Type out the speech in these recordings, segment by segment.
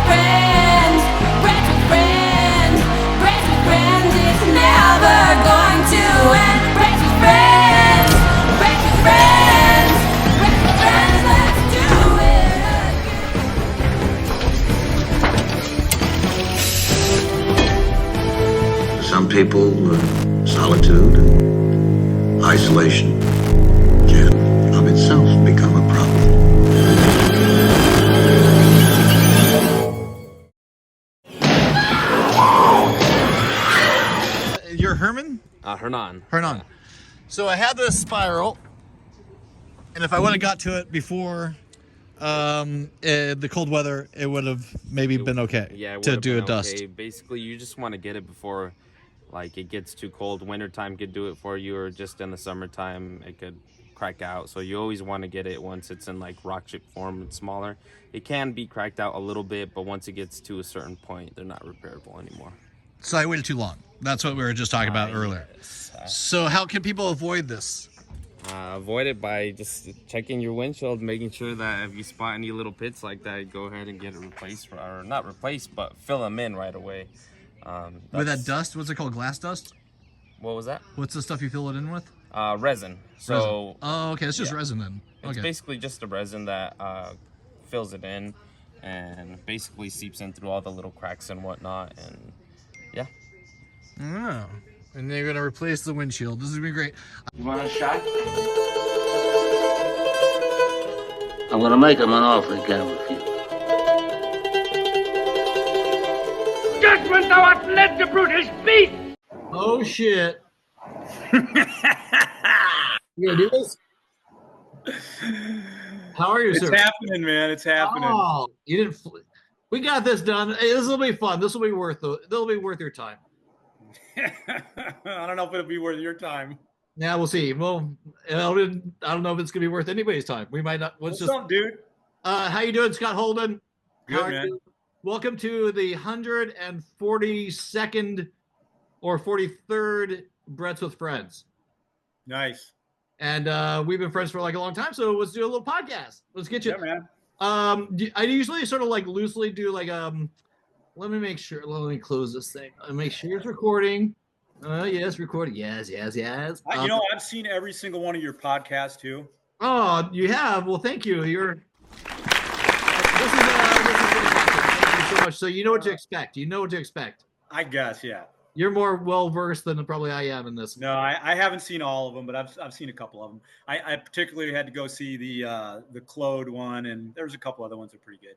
Breads with friends, breads with friends, it's never going to end. Breads with friends, breads with friends, breads with friends, let's do it again. Some people, solitude and isolation can of itself become a problem. You're Herman? Hernan. Hernan. So I had this spiral, and if I would have got to it before the cold weather, it would have maybe been okay to do a dust. Okay. Basically, you just want to get it before like it gets too cold. Wintertime could do it for you, or just in the summertime it could crack out. So you always want to get it once it's in like rock chip form and smaller. It can be cracked out a little bit, but once it gets to a certain point, they're not repairable anymore. So I waited too long. That's what we were just talking about earlier. Yes. So how can people avoid this? Avoid it by just checking your windshield, making sure that if you spot any little pits like that, go ahead and get it replaced, or not replaced, but fill them in right away. With that dust, what's it called? Glass dust? What was that? What's the stuff you fill it in with? Resin. So. Resin. Oh, okay. It's just resin then. Okay. It's basically just the resin that fills it in and basically seeps in through all the little cracks and whatnot, and yeah. Oh. And they're gonna replace the windshield. This is gonna be great. You want a shot? I'm gonna make him an offer he can't refuse. Judgment thou art led to Brutus, beast! Oh shit. You gonna do this? How are you, It's sir? happening, man. It's happening. Oh, you didn't. We got this done. Hey, this will be fun. This will be worth your time. I don't know if it'll be worth your time. Yeah, we'll see. Well, I don't know if it's gonna be worth anybody's time. We might not. What's up, dude? How you doing, Scott Holden? Good, How are man. you? Welcome to the 142nd or 43rd Breads with Friends. Nice. And we've been friends for like a long time, so let's do a little podcast. Let's get you. Yeah, man. I usually sort of like loosely do like let me make sure. Let me close this thing. Make sure it's recording. Yes, recording. Yes. You know, I've seen every single one of your podcasts too. Oh, you have? Well, thank you. This is thank you so much. So you know what to expect. You know what to expect. I guess, yeah. You're more well versed than probably I am in this. No, I haven't seen all of them, but I've seen a couple of them. I particularly had to go see the Claude one, and there's a couple other ones that are pretty good.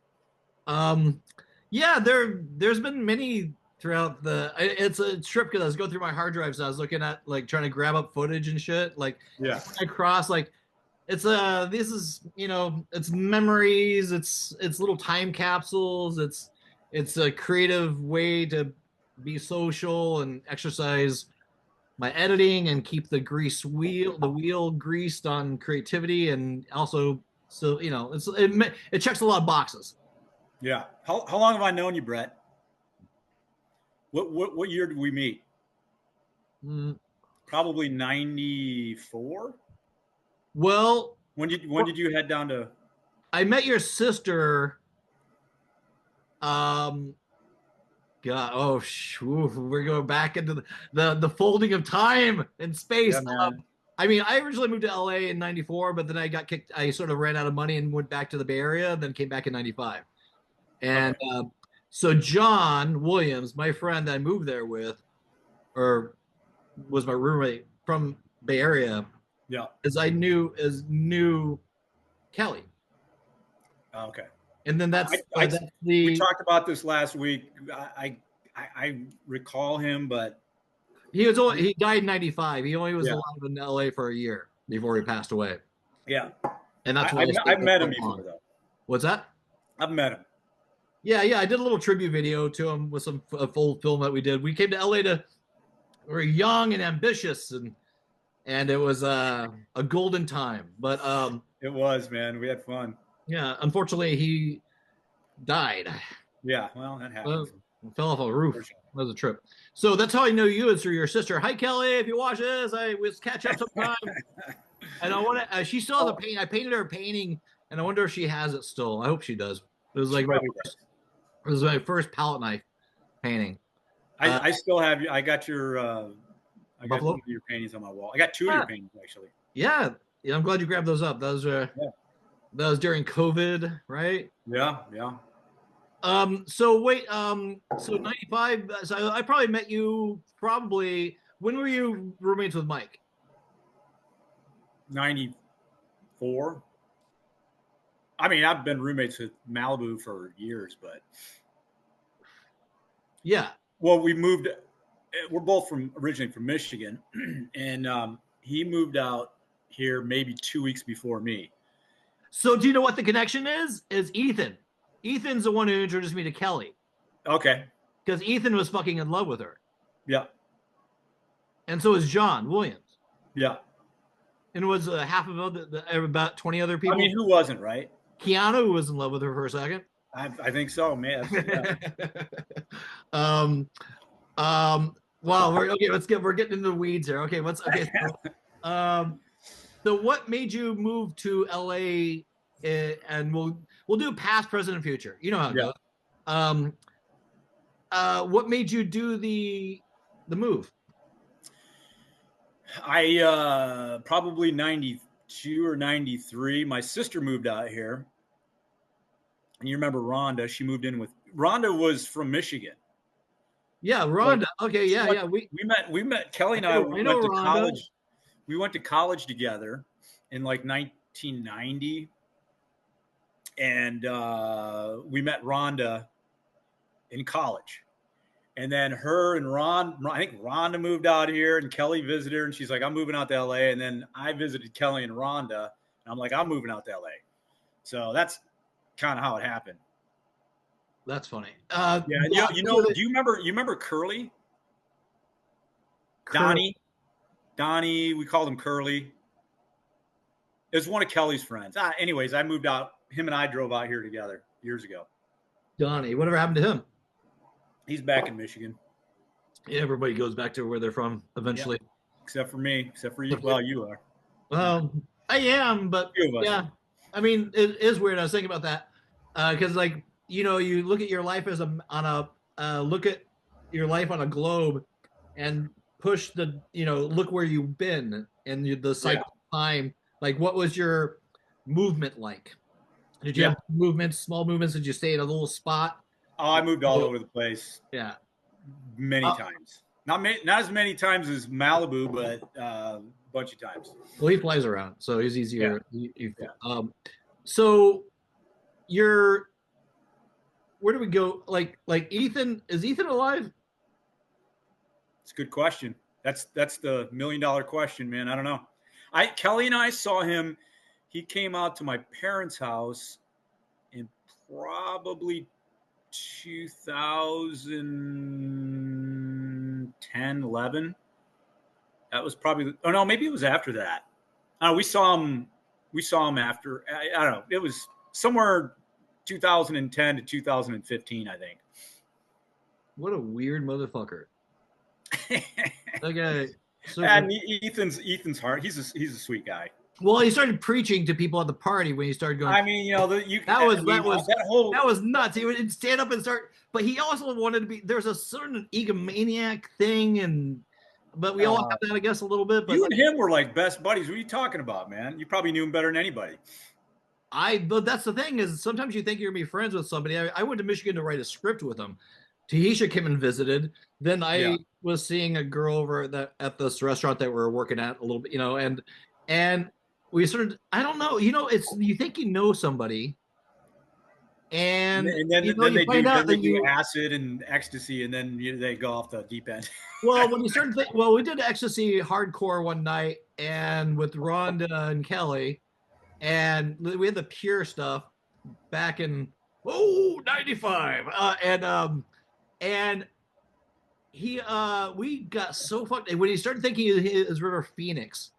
Yeah, there's been many throughout it's a trip because I was going through my hard drives. I was looking at like trying to grab up footage and shit. Like Yeah. across like it's this is, you know, it's memories, it's little time capsules, it's a creative way to be social and exercise my editing and keep the wheel greased on creativity, and also so you know it checks a lot of boxes. Yeah. How long have I known you, Brett? What year did we meet? Probably 94. Well, When did you head down to? I met your sister. God, we're going back into the folding of time and space. Yeah, man. I mean, I originally moved to LA in '94, but then I got kicked. I sort of ran out of money and went back to the Bay Area, then came back in '95. And so John Williams, my friend that I moved there with, or was my roommate from Bay Area, Yeah. knew Kelly. Okay. And then we talked about this last week. I recall him, but he died in '95. He only was alive in LA for a year before he passed away. Yeah. And that's I've met him before, though. What's that? I've met him. Yeah. I did a little tribute video to him with a full film that we did. We came to LA we were young and ambitious, and it was a golden time. But It was, man. We had fun. yeah, unfortunately he died. Yeah, well, that happens. Fell off a roof. That was a trip. So that's how I know you is through your sister. Hi, Kelly. If you watch this, let's catch up sometime. And I want to. She still has a painting. I painted her a painting, and I wonder if she has it still. I hope she does. It was like It was my first palette knife painting. I still have. I got your. I got Buffalo? one of your paintings on my wall. I got two of your paintings actually. Yeah, I'm glad you grabbed those up. Those were that was during COVID, right? Yeah, yeah. So wait, so 95. So I probably met you probably. When were you roommates with Mike? 94. I mean, I've been roommates with Malibu for years, but Yeah. well, we moved. We're both originally from Michigan, and he moved out here maybe 2 weeks before me. So do you know what the connection is? Is Ethan? Ethan's the one who introduced me to Kelly Okay. because Ethan was fucking in love with her, Yeah. and so is John Williams, Yeah. and it was half of about 20 other people. I mean, who wasn't, right? Keanu was in love with her for a second. I think so, man. Yeah. Wow. We're getting into the weeds here. Okay. So what made you move to LA? And we'll do past, present, and future. You know how it goes. What made you do the move? I probably 92 or 93. My sister moved out here. And you remember Rhonda? She moved in with Rhonda was from Michigan. Yeah, Rhonda. Okay, yeah. We met Kelly and I went to college. We went to college together in like 1990. And we met Rhonda in college. And then her and I think Rhonda moved out here and Kelly visited her and she's like, I'm moving out to LA. And then I visited Kelly and Rhonda and I'm like, I'm moving out to LA. So that's kind of how it happened. That's funny. Yeah, do you remember Curly? Donnie, we called him Curly. It was one of Kelly's friends. Anyways, I moved out. Him and I drove out here together years ago. Donnie, whatever happened to him? He's back in Michigan. Yeah, everybody goes back to where they're from eventually. Yeah. Except for me. Except for you. Well, you are. Well, I am, but yeah. I mean, it is weird. I was thinking about that because, like, you know, you look at your life as look at your life on a globe and push look where you've been and the cycle of time. Like, what was your movement like? Did you have movements, small movements? Did you stay at a little spot? Oh, I moved all over the place. Yeah, many times. Not as many times as Malibu, but a bunch of times. Well, he flies around, so he's easier. Yeah. So where do we go? Like Ethan, is Ethan alive? It's a good question. That's the $1 million question, man. I don't know. Kelly and I saw him. He came out to my parents' house in probably 2010, 11. That was probably. Oh no, maybe it was after that. We saw him after. I don't know. It was somewhere 2010 to 2015, I think. What a weird motherfucker. Okay. So, and Ethan's heart. He's a sweet guy. Well, he started preaching to people at the party when he started going. I mean, that was nuts. He would stand up and start, but he also wanted to be. There's a certain egomaniac thing, but we all have that, I guess, a little bit. But you and him were like best buddies. What are you talking about, man? You probably knew him better than anybody. But that's the thing is sometimes you think you're gonna be friends with somebody. I went to Michigan to write a script with him. Tahisha came and visited. Then I was seeing a girl over at this restaurant that we were working at a little bit, and we started. I don't know, it's you think you know somebody, and then they do acid and ecstasy, and then they go off the deep end. Well, when you started, we did ecstasy hardcore one night, and with Rhonda and Kelly, and we had the pure stuff back in 95, and he we got so fucked when he started thinking his River Phoenix.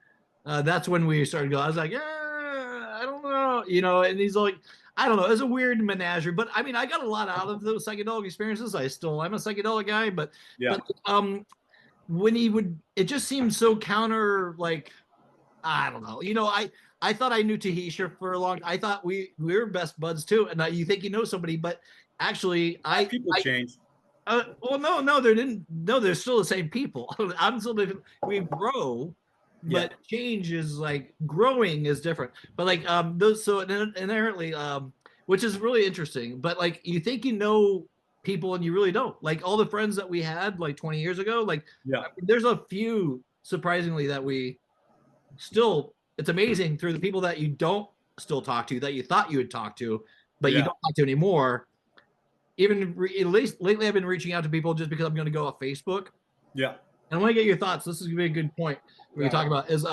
That's when we started going. I was like, I don't know, and he's like, I don't know. It's a weird menagerie, but I mean, I got a lot out of those psychedelic experiences. I'm a psychedelic guy, but when he would, it just seemed so counter, like, I don't know. I thought I knew Tahisha for a long. I thought we were best buds too, and you think you know somebody, but Actually, People change. Well, no, they didn't. No, they're still the same people. I'm still living. We grow, but change is like growing is different. But like those so inherently which is really interesting. But like you think you know people and you really don't. Like all the friends that we had like 20 years ago, like Yeah. I mean, there's a few surprisingly that we still. It's amazing through the people that you don't still talk to that you thought you would talk to, but you don't talk to anymore. Even at least lately, I've been reaching out to people just because I'm going to go off Facebook. Yeah. And I want to get your thoughts. This is going to be a good point. We can talk about is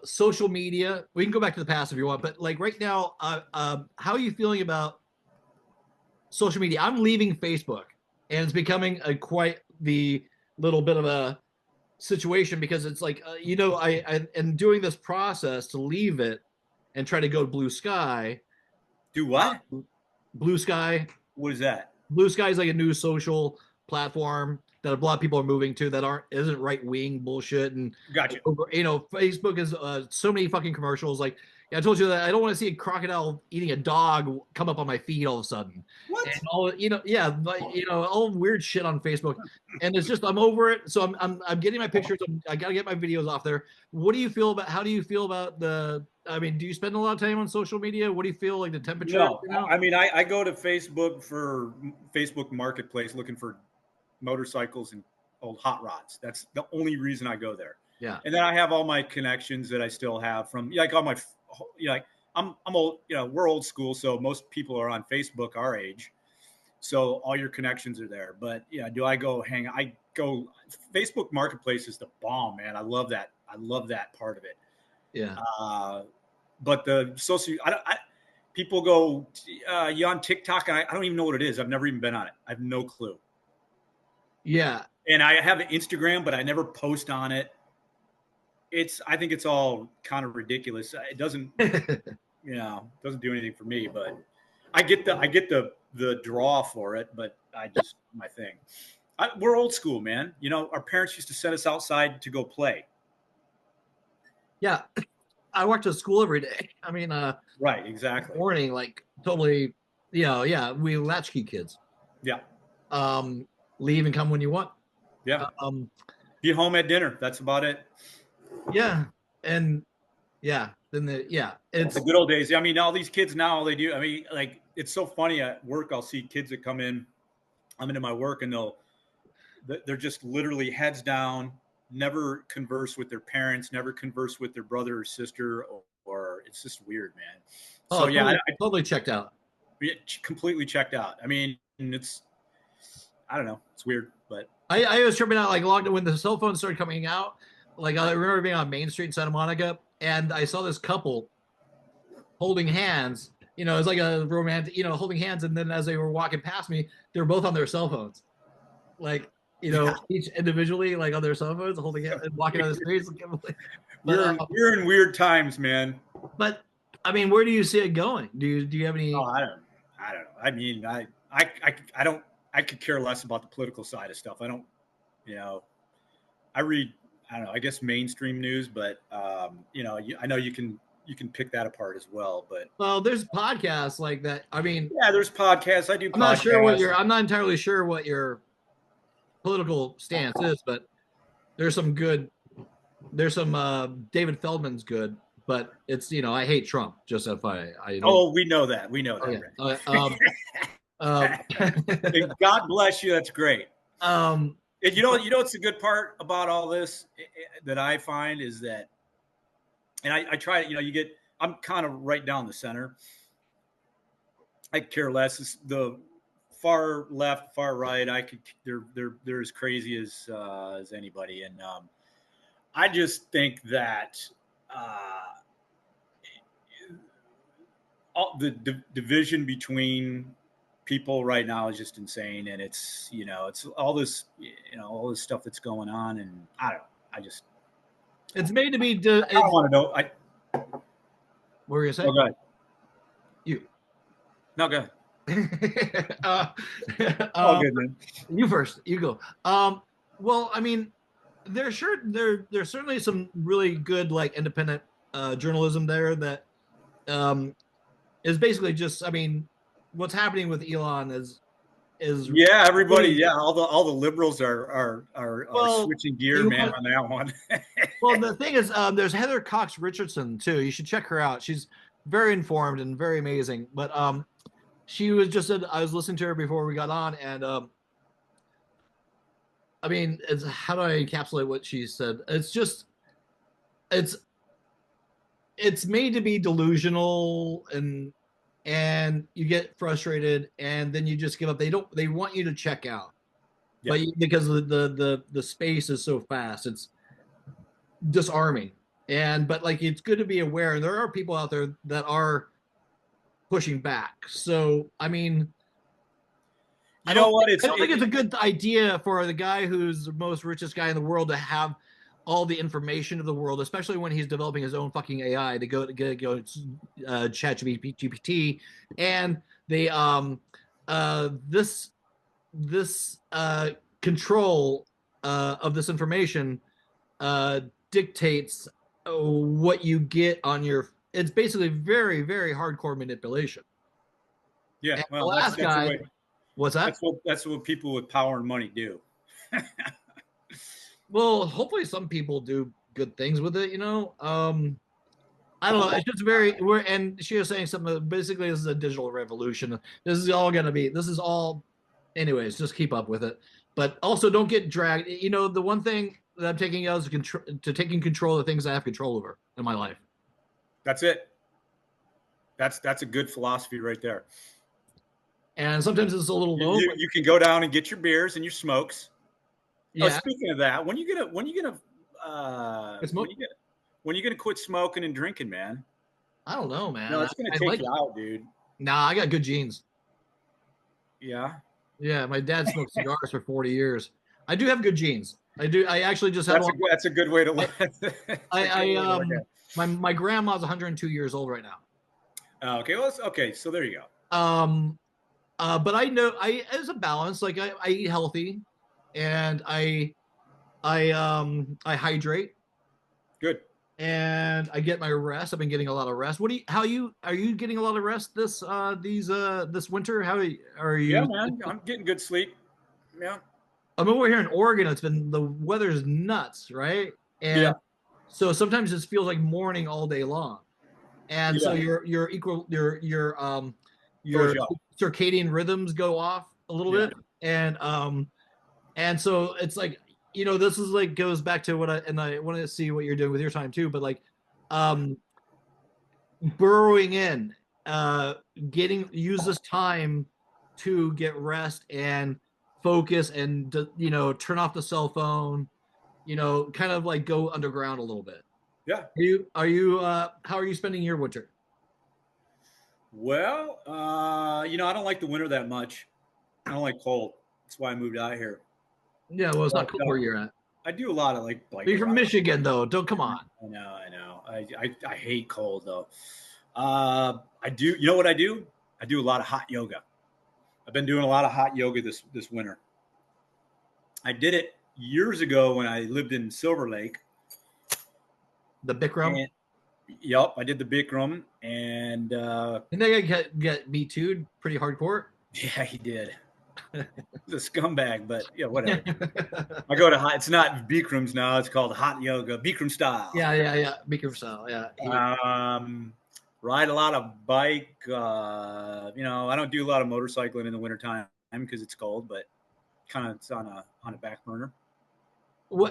social media. We can go back to the past if you want, but like right now, how are you feeling about social media? I'm leaving Facebook, and it's becoming a quite the little bit of a situation because it's like I am doing this process to leave it and try to go blue sky. Do what? Blue Sky. What is that? Blue Sky is like a new social platform that a lot of people are moving to that isn't right wing bullshit and Gotcha. Facebook is so many fucking commercials. Like I told you that I don't want to see a crocodile eating a dog come up on my feed all of a sudden. What? And all all weird shit on Facebook, and it's just I'm over it. So I'm getting my pictures. I gotta get my videos off there. What do you feel about? How do you feel about the? I mean, do you spend a lot of time on social media? What do you feel like the temperature? No, I mean I go to Facebook for Facebook Marketplace looking for motorcycles and old hot rods. That's the only reason I go there. Yeah. And then I have all my connections that I still have from like all my like I'm old, we're old school, so most people are on Facebook our age. So all your connections are there. But do I go Facebook Marketplace is the bomb, man. I love that. I love that part of it. Yeah. But the social, people go, you on TikTok? And I don't even know what it is. I've never even been on it. I have no clue. Yeah. And I have an Instagram, but I never post on it. I think it's all kind of ridiculous. It doesn't, doesn't do anything for me, but I get the draw for it, but my thing. We're old school, man. Our parents used to send us outside to go play. Yeah. I walk to school every day. I mean, right, exactly. Morning, like totally, we latchkey kids. Yeah. Leave and come when you want. Yeah. Be home at dinner. That's about it. Yeah. And it's the good old days. I mean, all these kids now, all they do, I mean, like, it's so funny at work. I'll see kids that come in, I'm into my work and they're just literally heads down, never converse with their parents, never converse with their brother or sister, or it's just weird, man. So I totally checked out. Completely checked out. I mean, I don't know. It's weird, but I was tripping out, like logged in when the cell phones started coming out. Like I remember being on Main Street in Santa Monica, and I saw this couple holding hands. It was like a romantic, holding hands, and then as they were walking past me, they were both on their cell phones, like each individually, like on their cell phones, holding hands and walking down the streets. We're in weird times, man. But I mean, where do you see it going? Do you have any? Oh, I don't know. I mean, I don't. I could care less about the political side of stuff. I don't. I read. I don't know. I guess mainstream news, but I know you can pick that apart as well. But there's podcasts like that. I mean, yeah, there's podcasts. I do. I'm not entirely sure what your political stance is, but there's some good. There's some David Feldman's good, but it's I hate Trump. Just we know that. We know that. Okay. God bless you. That's great. It's a good part about all this that I find is that, and I try to, I'm kind of right down the center. I care less. It's the far left, far right. They're as crazy as anybody. And I just think that the division between people right now is just insane, and it's it's all this all this stuff that's going on, and I don't know. It's made to be. I don't want to know. What were you saying? Oh, go ahead. You. No, go ahead. Oh, good, man. You first. You go. Well, I mean, there's certainly some really good like independent journalism there that is basically just. I mean, what's happening with Elon is yeah, everybody, yeah, all the liberals are well, switching gear, man, on that one. well, the thing is, there's Heather Cox Richardson too. You should check her out. She's very informed and very amazing. But she was just I was listening to her before we got on, and I mean, how do I encapsulate what she said? It's just it's made to be delusional, and you get frustrated, and then you just give up. They want you to check out, Yeah. but because the space is so fast, it's disarming. But like, it's good to be aware, and there are people out there that are pushing back. So I mean, You know what? I don't think it's a good idea for the guy who's the most richest guy in the world to have all the information of the world, especially when he's developing his own fucking AI to go ChatGPT, and they this control of this information dictates what you get on your. It's basically very, very hardcore manipulation. Yeah, And well, the last guy. What's that? That's what people with power and money do. Well, hopefully some people do good things with it, I don't know. It's just and she was saying something. Basically, this is a digital revolution. This is all. Anyways, just keep up with it, but also don't get dragged. The one thing that I'm taking out is taking control of the things I have control over in my life. That's it. That's a good philosophy right there. And sometimes it's a little low. You can go down and get your beers and your smokes. Yeah. Oh, speaking of that, when you gonna quit smoking and drinking, man? I don't know, man. No, it's gonna take you out, dude. Nah, I got good genes. Yeah. Yeah, my dad smoked cigars for 40 years. I do have good genes. I do. I actually just have. That's a good way to look. My grandma's 102 years old right now. Okay. Well, okay. So there you go. But I know as a balance, like I eat healthy, and I hydrate. Good. And I get my rest. I've been getting a lot of rest. Are you getting a lot of rest this winter? How are you? Yeah, man, I'm getting good sleep. Yeah. I'm over here in Oregon. The weather's nuts, right? And yeah. So sometimes it feels like morning all day long. And so your circadian rhythms go off a little bit. And so it's like, this is like goes back to what I want to see what you're doing with your time too, but like burrowing in, use this time to get rest and focus and turn off the cell phone, kind of like go underground a little bit. Yeah. How are you spending your winter? Well, I don't like the winter that much. I don't like cold. That's why I moved out here. Yeah, well, it's not cold where you're at. I do a lot of like. You're from Michigan, though. Don't come on. I know. I hate cold though. I do. You know what I do? I do a lot of hot yoga. I've been doing a lot of hot yoga this winter. I did it years ago when I lived in Silver Lake. The Bikram. Yep, I did the Bikram, and didn't they get Me Too'd pretty hardcore? Yeah, he did. He's a scumbag, but yeah, whatever. I go to hot. It's not Bikrams now. It's called hot yoga, Bikram style. Yeah, Bikram style. Yeah. Ride a lot of bike. I don't do a lot of motorcycling in the wintertime because it's cold, but kind of it's on a back burner.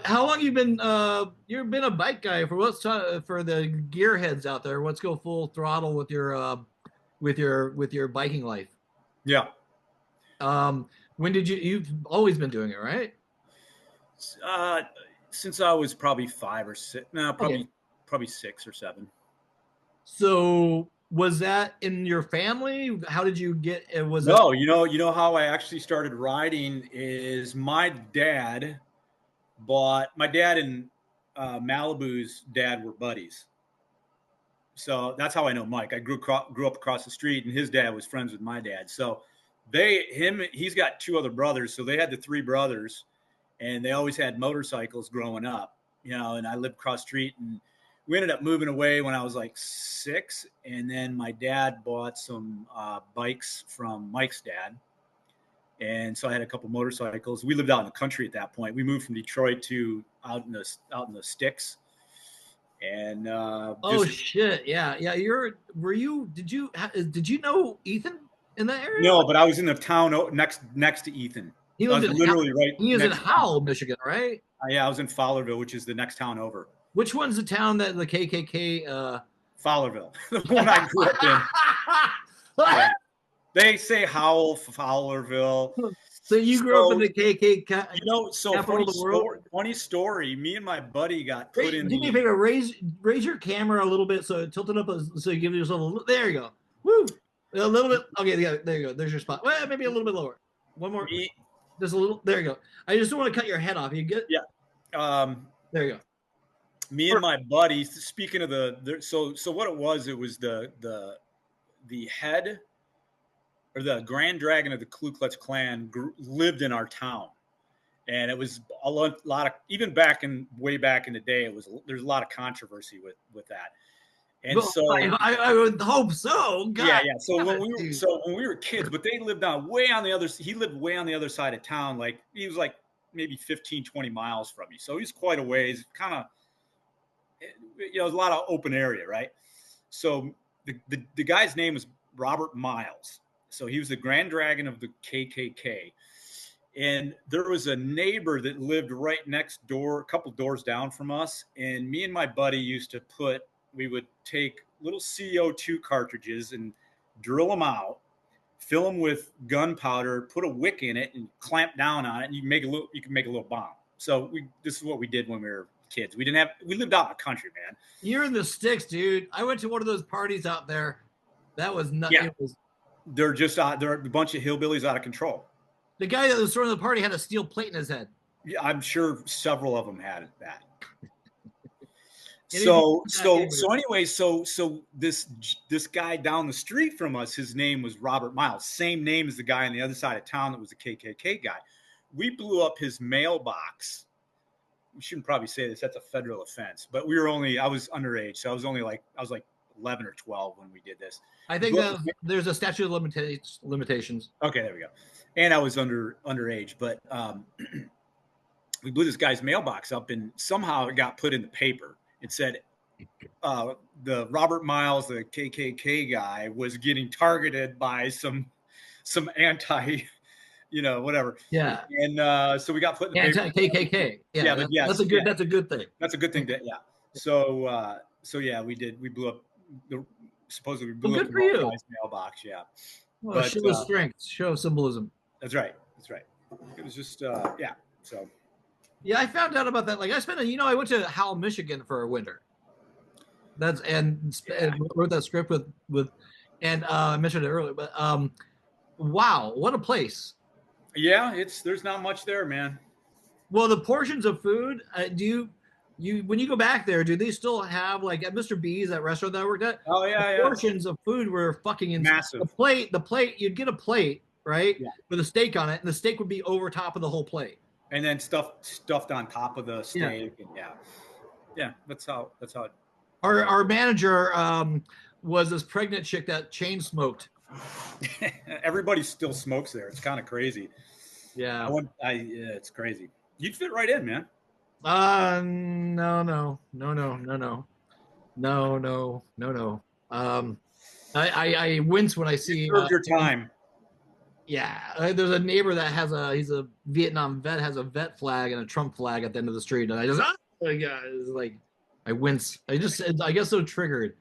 How long you've been a bike guy for for the gearheads out there? Let's go full throttle with your biking life. Yeah. When did you've always been doing it, right? Since I was probably 5 or 6. No, probably 6 or 7. So was that in your family? How did you get it? You know how I actually started riding is my dad and Malibu's dad were buddies. So that's how I know Mike. I grew up across the street, and his dad was friends with my dad. So he's got 2 other brothers. So they had the 3 brothers, and they always had motorcycles growing up, and I lived across the street, and we ended up moving away when I was like 6, and then my dad bought some bikes from Mike's dad, and so I had a couple motorcycles. We lived out in the country at that point. We moved from Detroit to out in the sticks, and oh shit, yeah. Did you know Ethan in that area? no, but I was in the town next to Ethan. He I was lived in literally right. He was in next to Howell, Michigan, right? Yeah, I was in Fowlerville, which is the next town over. Which one's the town that the KKK? Fowlerville, the one I grew up in. Yeah. They say Howell, Fowlerville. So you grew up in the KKK. You know, so funny story. Me and my buddy got put in. Do me a favor, raise your camera a little bit so tilt it up so you give yourself a little. There you go. Woo. A little bit. Okay, yeah, there you go. There's your spot. Well, maybe a little bit lower. One more. Just a little. There you go. I just don't want to cut your head off. You get? Yeah. There you go. Me and my buddy. Speaking of so what it was the head or the Grand Dragon of the Ku Klux Klan lived in our town, and it was a lot of even way back in the day. There's a lot of controversy with that. And well, so I would hope so. God, yeah. So when we were kids, but they lived way on the other. He lived way on the other side of town. Like he was like maybe 15, 20 miles from me. So he's quite a ways. Kind of, a lot of open area, right? So the guy's name was Robert Miles. So he was the Grand Dragon of the KKK. And there was a neighbor that lived right next door, a couple doors down from us. And me and my buddy we would take little CO2 cartridges and drill them out, fill them with gunpowder, put a wick in it, and clamp down on it, and you can make a little bomb. So this is what we did when we were kids. We lived out in the country, man. You're in the sticks, dude. I went to one of those parties out there. That was nuts. Yeah. They're a bunch of hillbillies out of control. The guy that was throwing the party had a steel plate in his head. Yeah, I'm sure several of them had that. So this guy down the street from us, his name was Robert Miles, same name as the guy on the other side of town that was a KKK guy. We blew up his mailbox. We shouldn't probably say this. That's a federal offense. But I was underage. So I was like 11 or 12 when we did this. I think there's a statute of limitations. Okay, there we go. And I was underage. But we blew this guy's mailbox up, and somehow it got put in the paper. It said the Robert Miles, the KKK guy, was getting targeted by some anti, whatever. Yeah. And so we got put in the anti-KKK. Yeah. That's a good. That's a good thing. That's a good thing. So yeah, we blew up supposedly blew up the guy's mailbox. Yeah. Well, show of strength, show of symbolism. That's right. It was just yeah. So. Yeah, I found out about that. Like I went to Howell, Michigan for a winter. And wrote that script with and I mentioned it earlier, but wow, what a place. Yeah, there's not much there, man. Well, the portions of food, do you when you go back there, do they still have like at Mr. B's, that restaurant that I worked at? Oh yeah, portions of food were fucking insane. Massive. The plate, you'd get a plate, right? Yeah. With a steak on it, and the steak would be over top of the whole plate. And then stuffed on top of the steak. Yeah. And yeah. That's how it. Our manager was this pregnant chick that chain smoked. Everybody still smokes there. It's kind of crazy. Yeah. It's crazy. You'd fit right in, man. No. I wince when I see your time. Yeah, there's a neighbor that he's a Vietnam vet, has a vet flag and a Trump flag at the end of the street, and I just it's like I wince. I get so triggered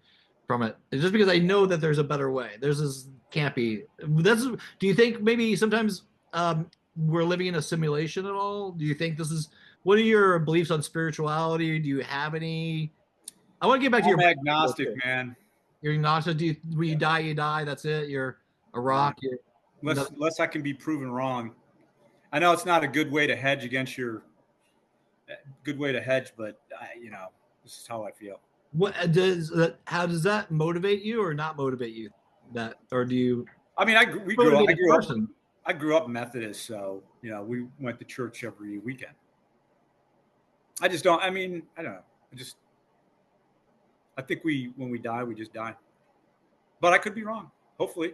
from it. It's just because I know that there's a better way. There's this campy. Do you think maybe sometimes we're living in a simulation at all? Do you think what are your beliefs on spirituality? Do you have any? I want to get back to your agnostic, man. You're agnostic. When you die, you die. That's it. You're a rock. Unless I can be proven wrong. I know it's not a good way to hedge but this is how I feel. How does that motivate you or not motivate you? Or do you? I mean, I grew up Methodist, so we went to church every weekend. I just don't. I mean, I don't know. I think when we die, we just die. But I could be wrong. Hopefully.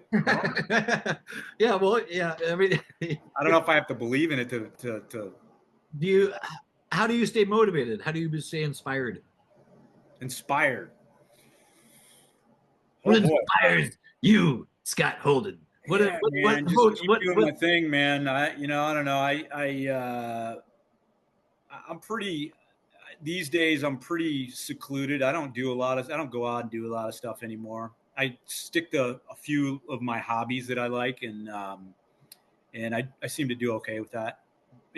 Yeah. Well, yeah. I mean, I don't know if I have to believe in it to do you? How do you stay motivated? How do you stay inspired? inspired. What Oh boy. inspires you, Scott Holden? What? Yeah, man, just keep doing my thing, man. I don't know. I'm pretty these days. I'm pretty secluded. I don't go out and do a lot of stuff anymore. I stick to a few of my hobbies that I like, and I seem to do okay with that.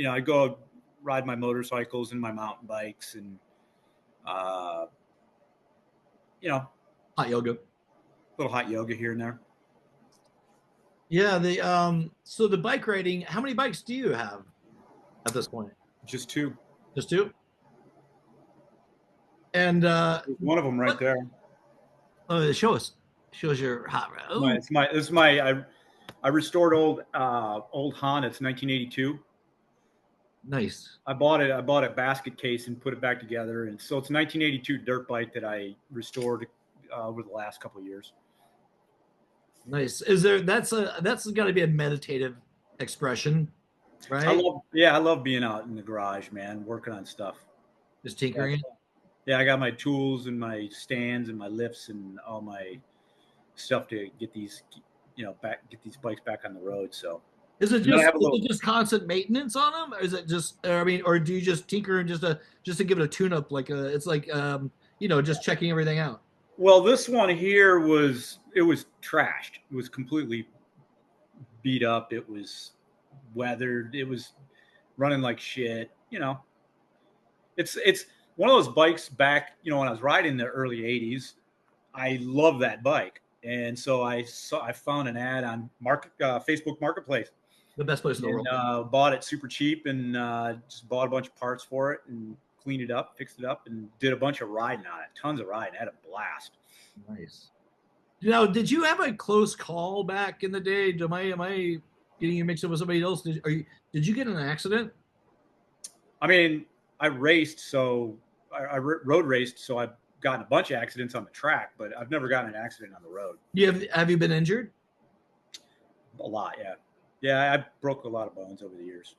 I go ride my motorcycles and my mountain bikes, and hot yoga, little hot yoga here and there. Yeah. So the bike riding. How many bikes do you have at this point? Just two. Just two. And There's one of them right there. Show us your hot rod. I restored old Honda. It's 1982. Nice. I bought a basket case and put it back together, and so it's a 1982 dirt bike that I restored over the last couple of years. Nice. That's got to be a meditative expression, right? I love being out in the garage, man, working on stuff. Just tinkering. Yeah, I got my tools and my stands and my lifts and all my stuff to get these bikes back on the road. So is it just constant maintenance on them, or is it just? Or do you just tinker and just to give it a tune up? It's like just checking everything out. Well, this one here was trashed. It was completely beat up. It was weathered. It was running like shit. It's one of those bikes back. When I was riding in the early '80s, I love that bike, and so I found an ad on Facebook Marketplace. The best place in the world. Bought it super cheap and just bought a bunch of parts for it and cleaned it up, fixed it up, and did a bunch of riding on it. Tons of riding. I had a blast. Nice. Now, did you have a close call back in the day? Am I getting you mixed up with somebody else? Did you get in an accident? I mean, I raced, so I road raced, so I've gotten a bunch of accidents on the track, but I've never gotten an accident on the road. Have you been injured? A lot, yeah. Yeah, I broke a lot of bones over the years.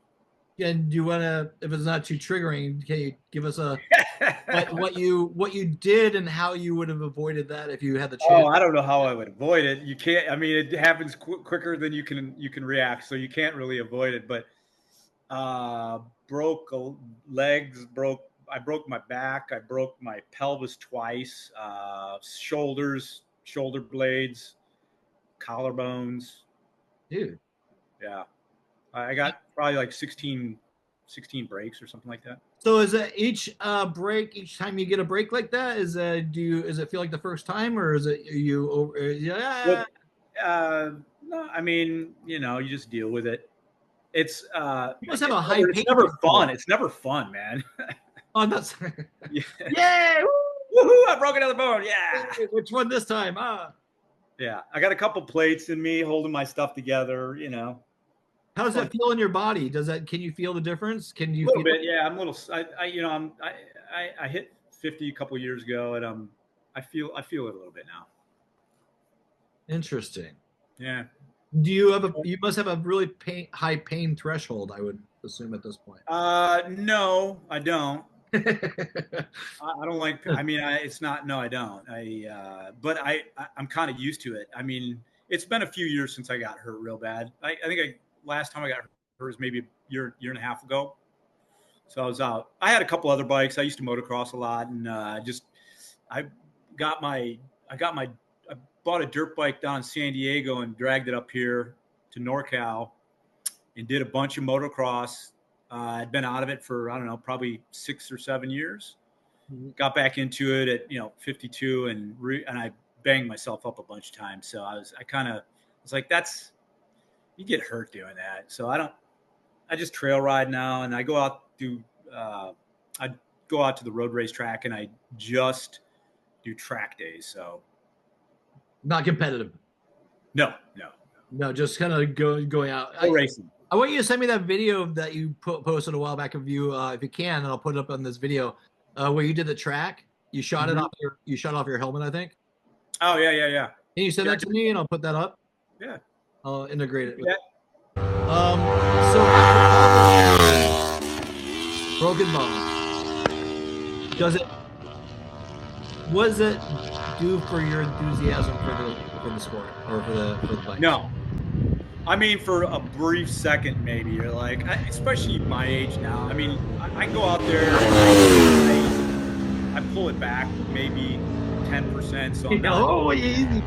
And do you want to, if it's not too triggering, can you give us what you did and how you would have avoided that if you had the chance? Oh, I don't know how I would avoid it. You can't. I mean, it happens quicker than you can react, so you can't really avoid it. But broke legs, I broke my back. I broke my pelvis twice. Shoulders, shoulder blades, collarbones. Dude. Yeah. I got probably like 16 breaks or something like that. So is it each time you get a break like that? Does it feel like the first time, or is it you? Yeah. No, I mean, you just deal with it. It's you must have a high. It's never fun. It's never fun, man. Oh, that's yeah. Yay! Woohoo! I broke another bone. Yeah. Which one this time? Yeah, I got a couple plates in me holding my stuff together. How does that feel in your body? Can you feel the difference? Can you? A little bit, yeah. I'm a little. I hit 50 a couple years ago, and I feel it a little bit now. Interesting. Yeah. Do you have you must have a really high pain threshold, I would assume at this point. No, I don't. I don't like. I mean, it's not. No, I don't. But I'm kind of used to it. I mean, it's been a few years since I got hurt real bad. I think last time I got hurt was maybe a year and a half ago. So I was out. I had a couple other bikes. I used to motocross a lot, and I bought a dirt bike down in San Diego and dragged it up here to NorCal and did a bunch of motocross. I'd been out of it for, I don't know, probably 6 or 7 years. Mm-hmm. Got back into it at 52 and I banged myself up a bunch of times. So I was like, you get hurt doing that. So I just trail ride now, and I go out I go out to the road race track, and I just do track days. So not competitive. No, just kind of going out. Racing. I want you to send me that video that you posted a while back of you, if you can, and I'll put it up on this video where you did the track. You shot it off your helmet, I think. Oh yeah. Can you send that to me and I'll put that up? Yeah. I'll integrate it. Yeah. So after all the broken bones, what does it do for your enthusiasm for the sport or for the bike? No. I mean, for a brief second, maybe you're like, especially my age now. I mean, I go out there and I pull it back maybe 10%. So I'm not, easy.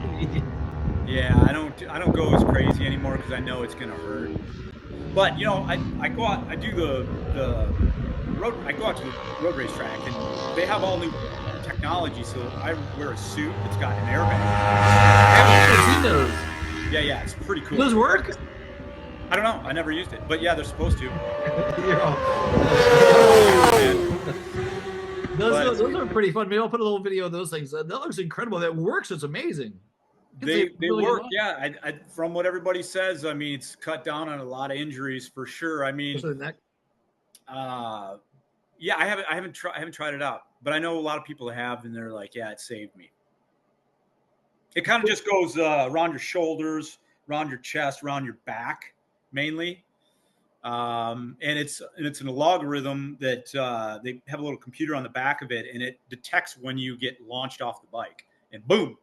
yeah, I don't go as crazy anymore because I know it's gonna hurt. But you know, I go out, I do the road, I go out to the road race track, and they have all new technology. So I wear a suit that's got an airbag. I've seen those. Yeah, it's pretty cool. Those work? I don't know. I never used it, but yeah, they're supposed to. Those are pretty fun. Maybe I'll put a little video of those things. That looks incredible. That works. It's amazing. They really work. Yeah, I from what everybody says, I mean, it's cut down on a lot of injuries for sure. I mean, especially the neck. Yeah, I haven't tried it out, but I know a lot of people have, and they're like, yeah, it saved me. It kind of just goes around your shoulders, around your chest, around your back, mainly. And it's an algorithm that they have a little computer on the back of it, and it detects when you get launched off the bike, and boom,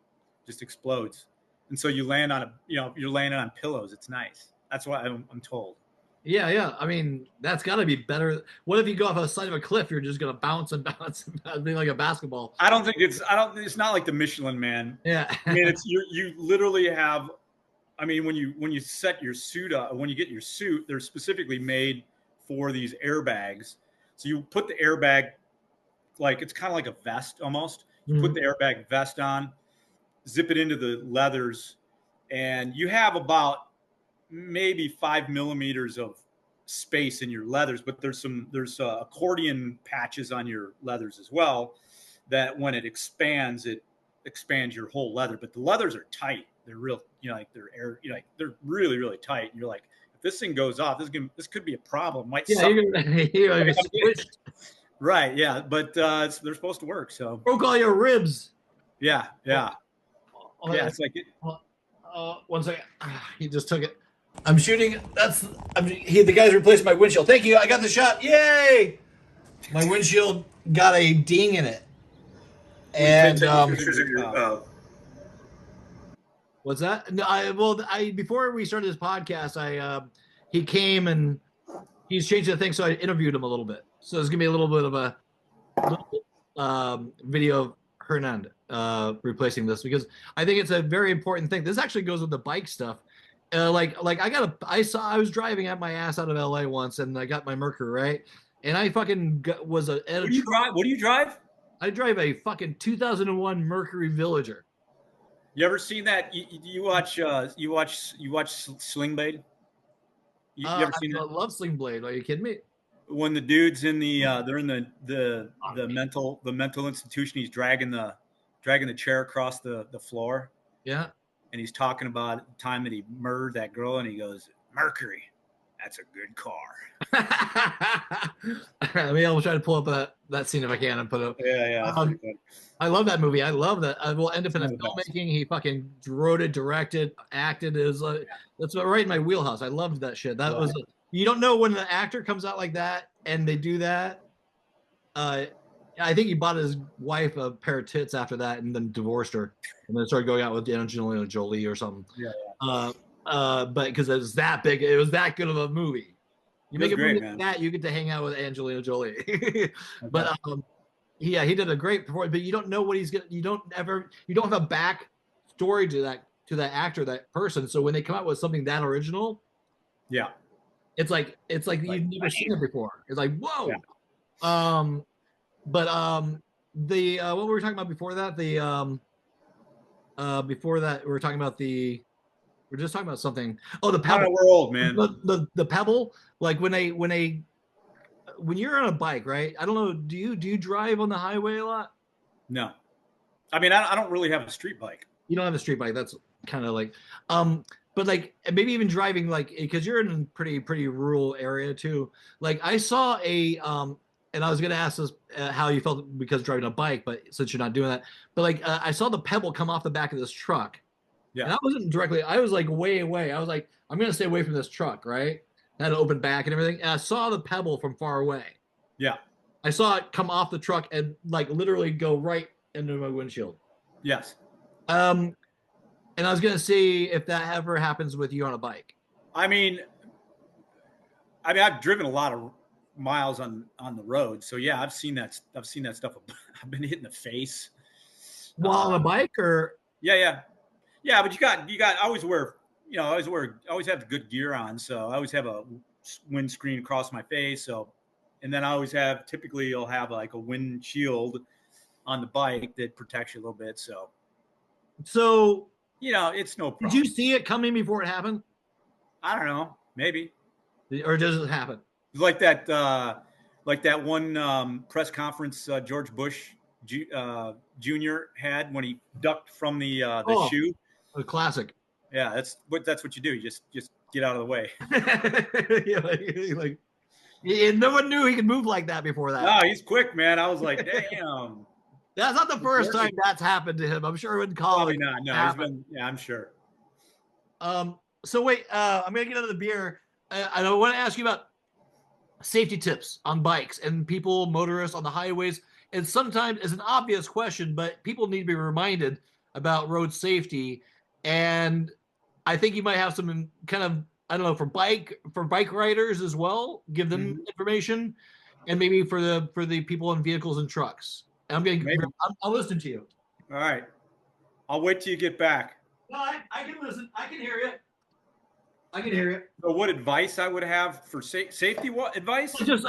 just explodes. And so you land on you're landing on pillows. It's nice. That's what I'm told. Yeah. I mean, that's got to be better. What if you go off the side of a cliff? You're just gonna bounce and bounce and bounce, being like a basketball. It's not like the Michelin Man. Yeah. I mean, you literally have. I mean, when you set your suit up, when you get your suit, they're specifically made for these airbags. So you put the airbag, like it's kind of like a vest almost. You put the airbag vest on, zip it into the leathers, and you have about maybe 5 millimeters of space in your leathers, but there's accordion patches on your leathers as well that when it expands your whole leather. But the leathers are tight. They're real, they're really, really tight. And you're like, if this thing goes off, this could be a problem. Right. Yeah. But they're supposed to work. So broke all your ribs. Yeah. It's like one second. He just took it. I'm shooting. The guy's replaced my windshield. Thank you. I got the shot. Yay! My windshield got a ding in it. And what's that? No, before we started this podcast, he came and he's changed the thing, so I interviewed him a little bit. So there's gonna be a little bit of a video of Hernand replacing this because I think it's a very important thing. This actually goes with the bike stuff. I was driving at my ass out of LA once, and I got my Mercury, right? And I fucking was a. What do you drive? What do you drive? I drive a fucking 2001 Mercury Villager. You ever seen that? You watch Sling Blade? You ever seen that? I love Sling Blade. Are you kidding me? When the dude's in they're in the mental institution, he's dragging the chair across the floor. Yeah. And he's talking about the time that he murdered that girl, and he goes, Mercury, that's a good car. I mean, I'll try to pull up that scene if I can and put it up. Yeah. I love that movie. I love that. I will independent filmmaking. He fucking wrote it, directed, acted. That's right in my wheelhouse. I loved that shit. That was. You don't know when the actor comes out like that and they do that. I think he bought his wife a pair of tits after that and then divorced her and then started going out with Angelina Jolie or something. Yeah. But because it was that big, it was that good of a movie. You make a movie like that, you get to hang out with Angelina Jolie. But he did a great performance. But you don't know what he's gonna. You don't have a back story to that actor, that person. So when they come out with something that original, it's like you've never seen it before. It's like whoa. Yeah. But what were we talking about before that? Before that we were talking about we're just talking about something. Oh, the pebble. We're old, man. The pebble, like when you're on a bike, right? I don't know. Do you drive on the highway a lot? No, I mean I don't really have a street bike. You don't have a street bike. That's kind of like, but like maybe even driving, like because you're in a pretty rural area too. Like I saw and I was gonna ask this how you felt because driving a bike, but since you're not doing that, but like I saw the pebble come off the back of this truck, and Yeah. I wasn't directly. I was like way away. I was like, I'm gonna stay away from this truck, right? I had an open back and everything, and I saw the pebble from far away. Yeah. I saw it come off the truck and like literally go right into my windshield. Yes. And I was gonna see if that ever happens with you on a bike. I mean, I've driven a lot of miles on the road, so yeah, I've seen that stuff. I've been hit in the face While on a bike, or yeah. But you got. I always wear. I always have the good gear on, so I always have a windscreen across my face. So, and then I always have. Typically, you'll have like a windshield on the bike that protects you a little bit. So it's no problem. Did you see it coming before it happened? I don't know. Maybe. Or does it happen? Like that one press conference George Bush Jr. had when he ducked from the shoe. A classic. Yeah, that's what you do. You just get out of the way. No one knew he could move like that before that. No, he's quick, man. I was like, damn. That's not the first time that's happened to him. I'm sure in college. Probably not. No, I'm sure. So wait, I'm gonna get into the beer. I want to ask you about safety tips on bikes and motorists on the highways. And sometimes it's an obvious question, but people need to be reminded about road safety. And I think you might have some kind of, I don't know, for bike riders as well. Give them information, and maybe for the people in vehicles and trucks. And I'll listen to you. All right, I'll wait till you get back. No, I can listen. I can hear you. So what advice I would have for safety? What advice? Just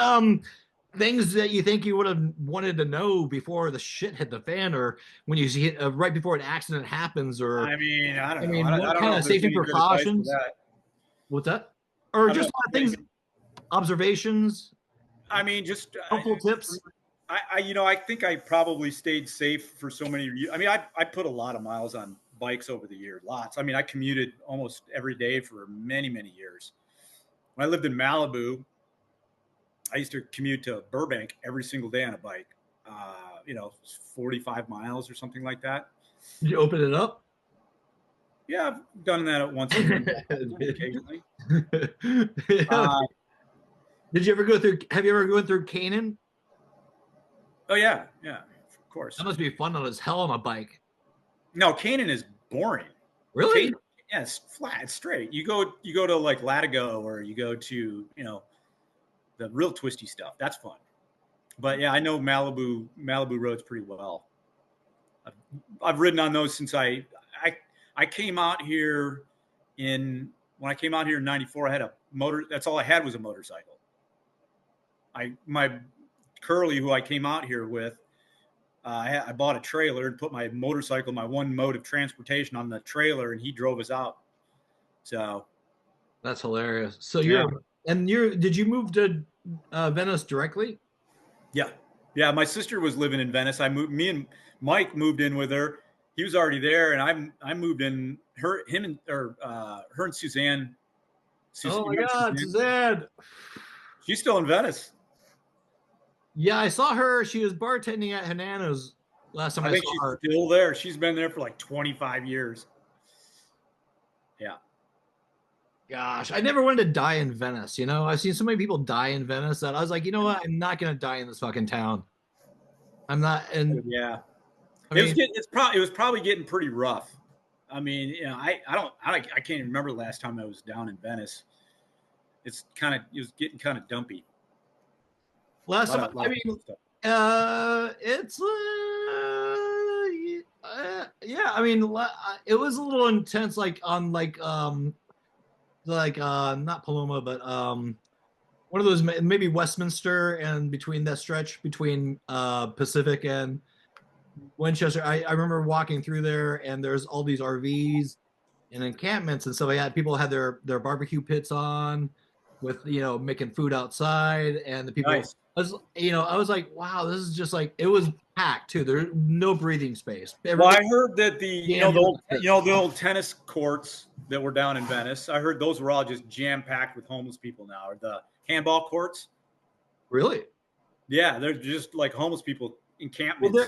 things that you think you would have wanted to know before the shit hit the fan, or when you see it right before an accident happens, or I don't know. What kind of safety precautions? What's that? Or just things, observations. Just helpful tips. I think I probably stayed safe for so many years. I put a lot of miles on bikes over the years, lots. I commuted almost every day for many, many years. When I lived in Malibu, I used to commute to Burbank every single day on a bike, 45 miles or something like that. Did you open it up? Yeah, I've done that once occasionally. Have you ever gone through Canaan? Oh yeah, of course. That must be fun as hell on a bike. No, Canaan is boring. Really? Canaan, yeah, it's flat, it's straight. You go to like Latigo, or you go to the real twisty stuff. That's fun. But yeah, I know Malibu roads pretty well. I've ridden on those since I came out here when I came out here in '94. I had a motor. That's all I had was a motorcycle. My Curly, who I came out here with, I bought a trailer and put my motorcycle, my one mode of transportation, on the trailer, and he drove us out. So that's hilarious. So did you move to Venice directly? Yeah. My sister was living in Venice. Me and Mike moved in with her. He was already there, and I moved in. Her and Suzanne. Oh my God, Suzanne! She's still in Venice. Yeah, I saw her. She was bartending at Hanano's last time I think saw her. She's still there. She's been there for like 25 years. Yeah. Gosh, I never wanted to die in Venice. I've seen so many people die in Venice that I was like, you know what? I'm not gonna die in this fucking town. I'm not. And yeah, it was probably getting pretty rough. I can't even remember the last time I was down in Venice. It was getting kind of dumpy. Last time, it was a little intense, like on not Paloma, but one of those, maybe Westminster, and between that stretch between Pacific and Winchester. I remember walking through there, and there's all these RVs and encampments and stuff like that. People had their barbecue pits on with making food outside, and the people. Nice. I was like, wow, this is just like, it was packed too. There's no breathing space. Well, I heard that the old tennis courts that were down in Venice, I heard those were all just jam packed with homeless people now. Or the handball courts. Really? Yeah, they're just like homeless people encampments. Well,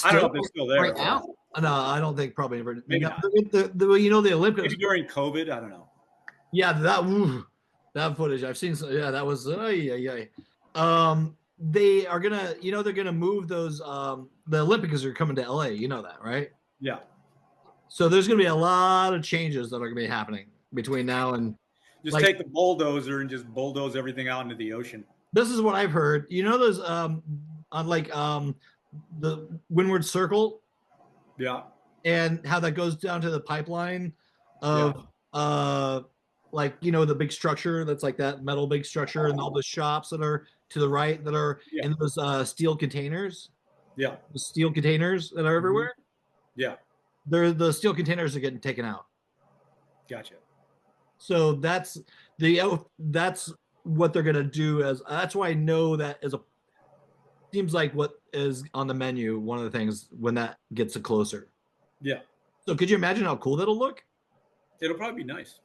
I don't know if they're still there right now. No, I don't think probably ever. Maybe No, not. the Olympics. Maybe during COVID. I don't know. Yeah, that footage I've seen. Yeah, that was yeah. They are gonna, they're gonna move those. The Olympics are coming to LA. You know that, right? Yeah. So there's gonna be a lot of changes that are gonna be happening between now and. Just take the bulldozer and just bulldoze everything out into the ocean. This is what I've heard. You know those on the Windward Circle. Yeah. And how that goes down to the pipeline of the big structure that's like that metal big structure, and all the shops that are to the right that are in those steel containers. Yeah. The steel containers that are everywhere. Yeah. The steel containers are getting taken out. Gotcha. So that's what they're gonna do. That's why I know that seems like what is on the menu. One of the things when that gets closer. Yeah. So could you imagine how cool that'll look? It'll probably be nice.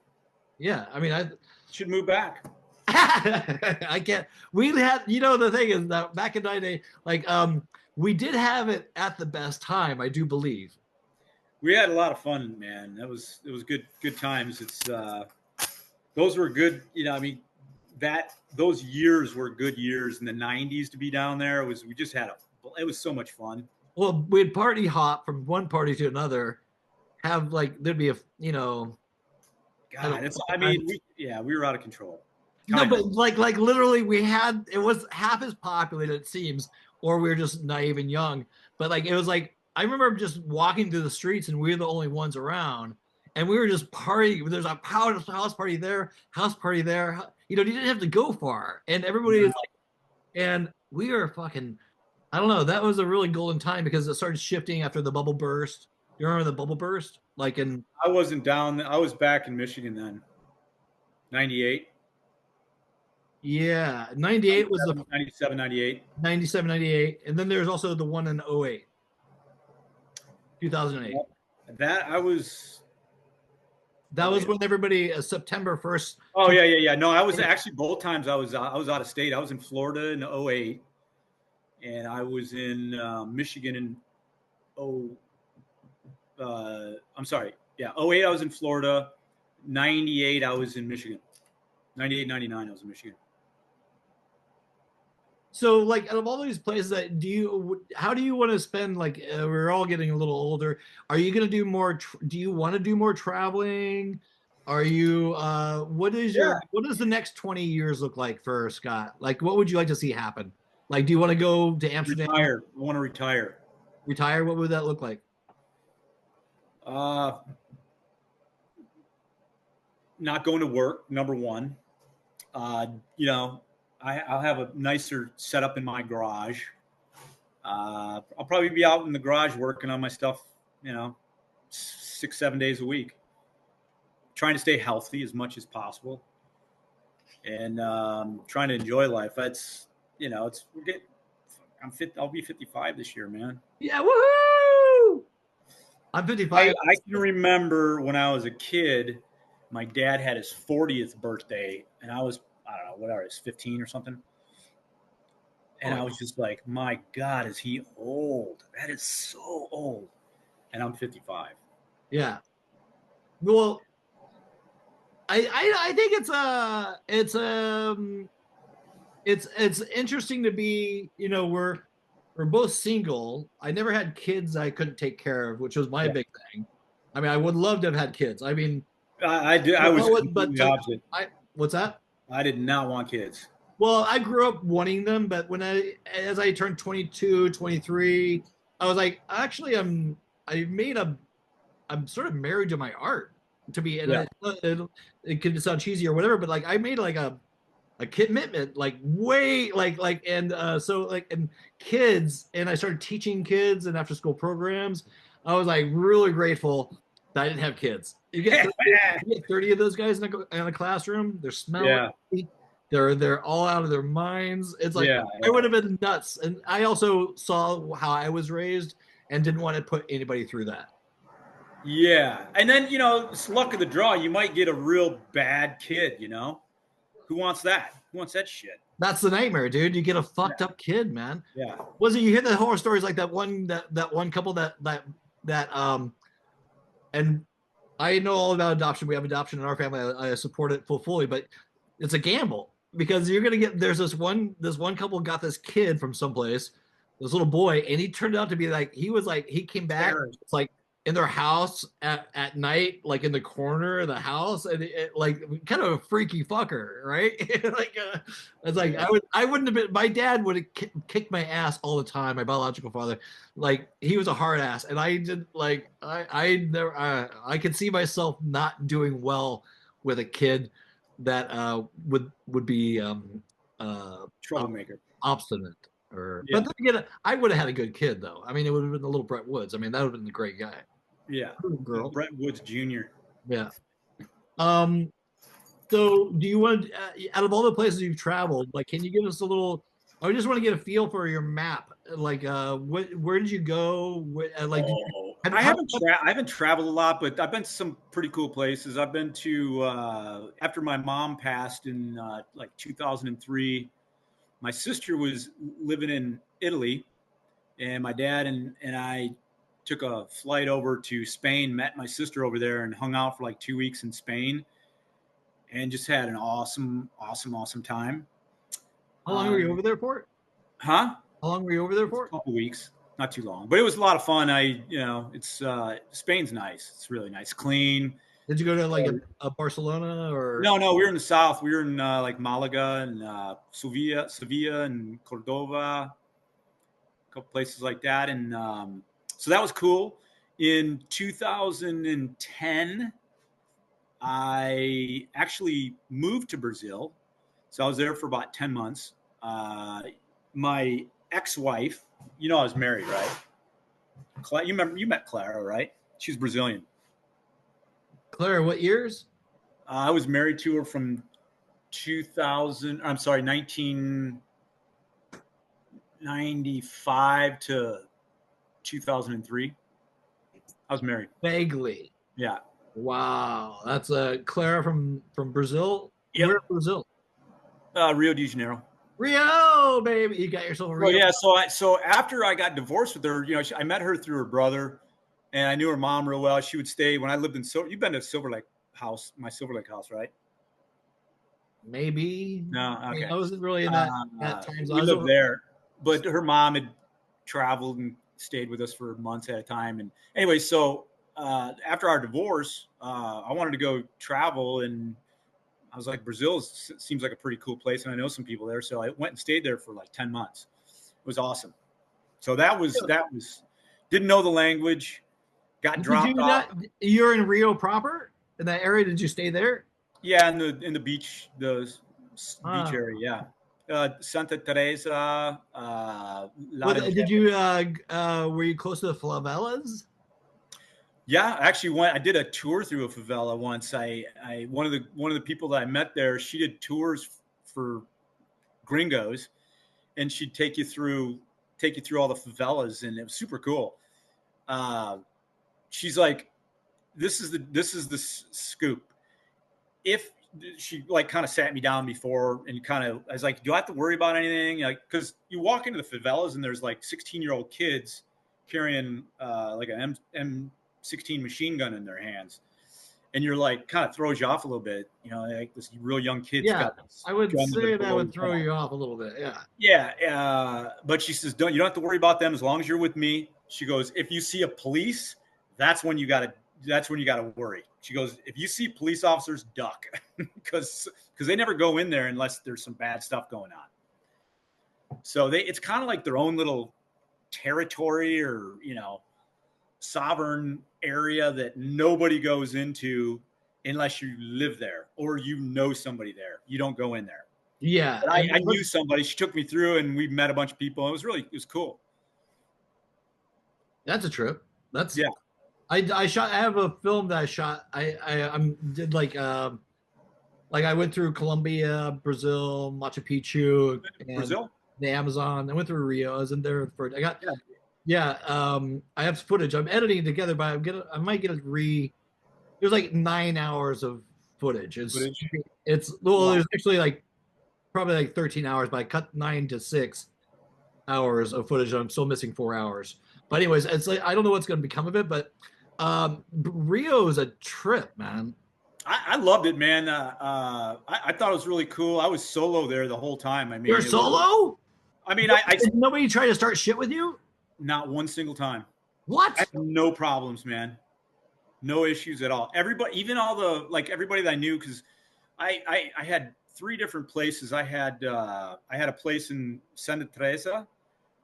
Yeah, I mean, I should move back. I can't. We had, the thing is that back in the day, we did have it at the best time. I do believe. We had a lot of fun, man. It was good times. It's those were good. Those years were good years in the 90s to be down there. We just had it was so much fun. Well, we'd party hop from one party to another. There'd be God, we were out of control. No, but literally it was half as populated, it seems, or we were just naive and young. But it was I remember just walking through the streets and we were the only ones around, and we were just partying. There's a house party there, house party there. You didn't have to go far, and everybody is and we were fucking. I don't know. That was a really golden time because it started shifting after the bubble burst. You remember the bubble burst? I wasn't down. I was back in Michigan then. 98. Yeah, 98 was the 97, 98. 97, 98, and then there's also the one in 08. 2008. That was when everybody September 1st. Oh yeah. No, I was actually both times I was out of state. I was in Florida in 08. And I was in Michigan in 08 I was in Florida. 98 I was in Michigan. 98, 99 I was in Michigan. So out of all these places, how do you want to spend? We're all getting a little older. Are you going to do more? Do you want to do more traveling? Are you? What does the next 20 years look like for Scott? What would you like to see happen? Do you want to go to Amsterdam? Retire. I want to retire. Retire? What would that look like? Not going to work, number one. I'll have a nicer setup in my garage. I'll probably be out in the garage working on my stuff, 6-7 days a week. Trying to stay healthy as much as possible. And trying to enjoy life. That's I'll be 55 this year, man. Yeah, woohoo! I'm 55. I can remember when I was a kid, my dad had his 40th birthday, and I don't know, whatever, it's 15 or something. And I was just like, my God, is he old? That is so old. And I'm 55. Yeah. Well, I think it's interesting to be, we're both single. I never had kids I couldn't take care of, which was my big thing. I mean, I would love to have had kids. I mean, I was completely opposite. What's that? I did not want kids. Well, I grew up wanting them, but as I turned 22, 23, I was like, actually, I'm sort of married to my art. To be, and it could sound cheesy or whatever, but I made a commitment, and kids, and I started teaching kids and after school programs. I was really grateful that I didn't have kids. You get 30 of those guys in a classroom. They're smelling. Yeah. They're all out of their minds. It's I would have been nuts. And I also saw how I was raised and didn't want to put anybody through that. Yeah. And then, it's luck of the draw. You might get a real bad kid, Who wants that? Who wants that shit? That's the nightmare, dude. You get a fucked up kid, man. Yeah. Was it you hear the horror stories like that one couple that and I know all about adoption. We have adoption in our family. I support it fully, but it's a gamble because you're gonna get there's this one couple got this kid from someplace, this little boy, and he turned out to be like he came back. It's like in their house at night, like in the corner of the house, and like kind of a freaky fucker, right? Like it's like I wouldn't have been. My dad would have kicked my ass all the time. My biological father, like he was a hard ass, and I did like I never I could see myself not doing well with a kid that would be troublemaker, obstinate. But then again, I would have had a good kid though. I mean, it would have been the little Brett Woods. I mean, that would have been the great guy. Yeah, girl. Brett Woods Jr. Yeah. So, do you want out of all the places you've traveled, like, can you give us a little? I just want to get a feel for your map. Like, where did you go? I haven't traveled a lot, but I've been to some pretty cool places. I've been to after my mom passed in like 2003. My sister was living in Italy, and my dad and I took a flight over to Spain, met my sister over there, and hung out for like 2 weeks in Spain, and just had an awesome time. How long were you over there for? Huh? How long were you over there for? A couple weeks, not too long, but it was a lot of fun. It's Spain's nice. It's really nice, clean. Did you go to like a Barcelona or? No, we were in the south. We were in like Malaga and Sevilla and Cordova, a couple places like that, and so that was cool. In 2010, I actually moved to Brazil. So I was there for about 10 months. My ex-wife, I was married, right? You met Clara, right? She's Brazilian. Clara, what years? I was married to her from 1995 to 2003. I was married. Vaguely. Yeah. Wow. That's Clara from Brazil? Yep. Where in Brazil? Rio de Janeiro. Rio, baby. You got yourself a Rio. Oh, yeah. So after I got divorced with her, I met her through her brother, and I knew her mom real well. She would stay when I lived in You've been to Silver Lake house, my Silver Lake house, right? Maybe. No, okay. I wasn't really in that time. We lived there, but her mom had traveled and stayed with us for months at a time. And anyway, so after our divorce, I wanted to go travel, and I was like, Brazil seems like a pretty cool place, and I know some people there, so I went and stayed there for like 10 months. It was awesome. So that was didn't know the lange, got dropped off. You're in Rio proper, in that area. Did you stay there? Yeah, in the beach, beach area. Yeah. Santa Teresa. Did you? Were you close to the favelas? Yeah, I actually went. I did a tour through a favela once. One of the people that I met there, she did tours for gringos, and she'd take you through all the favelas, and it was super cool. She's like, this is the scoop. If she like kind of sat me down before and I was like, do I have to worry about anything? Like, because you walk into the favelas and there's like 16-year-old kids carrying like an M16 machine gun in their hands, and you're like, kind of throws you off a little bit, like this real young kid. Yeah, I would say that would throw you off a little bit. Yeah. But she says, you don't have to worry about them as long as you're with me. She goes, if you see a police, that's when you gotta worry. She goes, if you see police officers, duck, because they never go in there unless there's some bad stuff going on. So it's kind of like their own little territory or sovereign area that nobody goes into unless you live there or somebody there. You don't go in there. Yeah, I knew somebody. She took me through, and we met a bunch of people. It was cool. That's a trip. Yeah. I have a film that I shot. I did like I went through Colombia, Brazil, Machu Picchu, and the Amazon. I went through Rio. I was in there for. I have footage. I'm editing it together, but I might get it It was like 9 hours of footage. It's Footage? well, Wow. there's actually like probably like 13 hours, but I cut 9 to 6 hours of footage. And I'm still missing 4 hours. But anyways, it's like I don't know what's going to become of it, but Rio is a trip, man. I loved it, man. I thought it was really cool. I was solo there the whole time. I mean, You're solo? I Did nobody try to start shit with you? not one single time. What? I had no problems, man. No issues at all. Everybody, even all the everybody that I knew, because I had 3 different places. I had a place in Santa Teresa,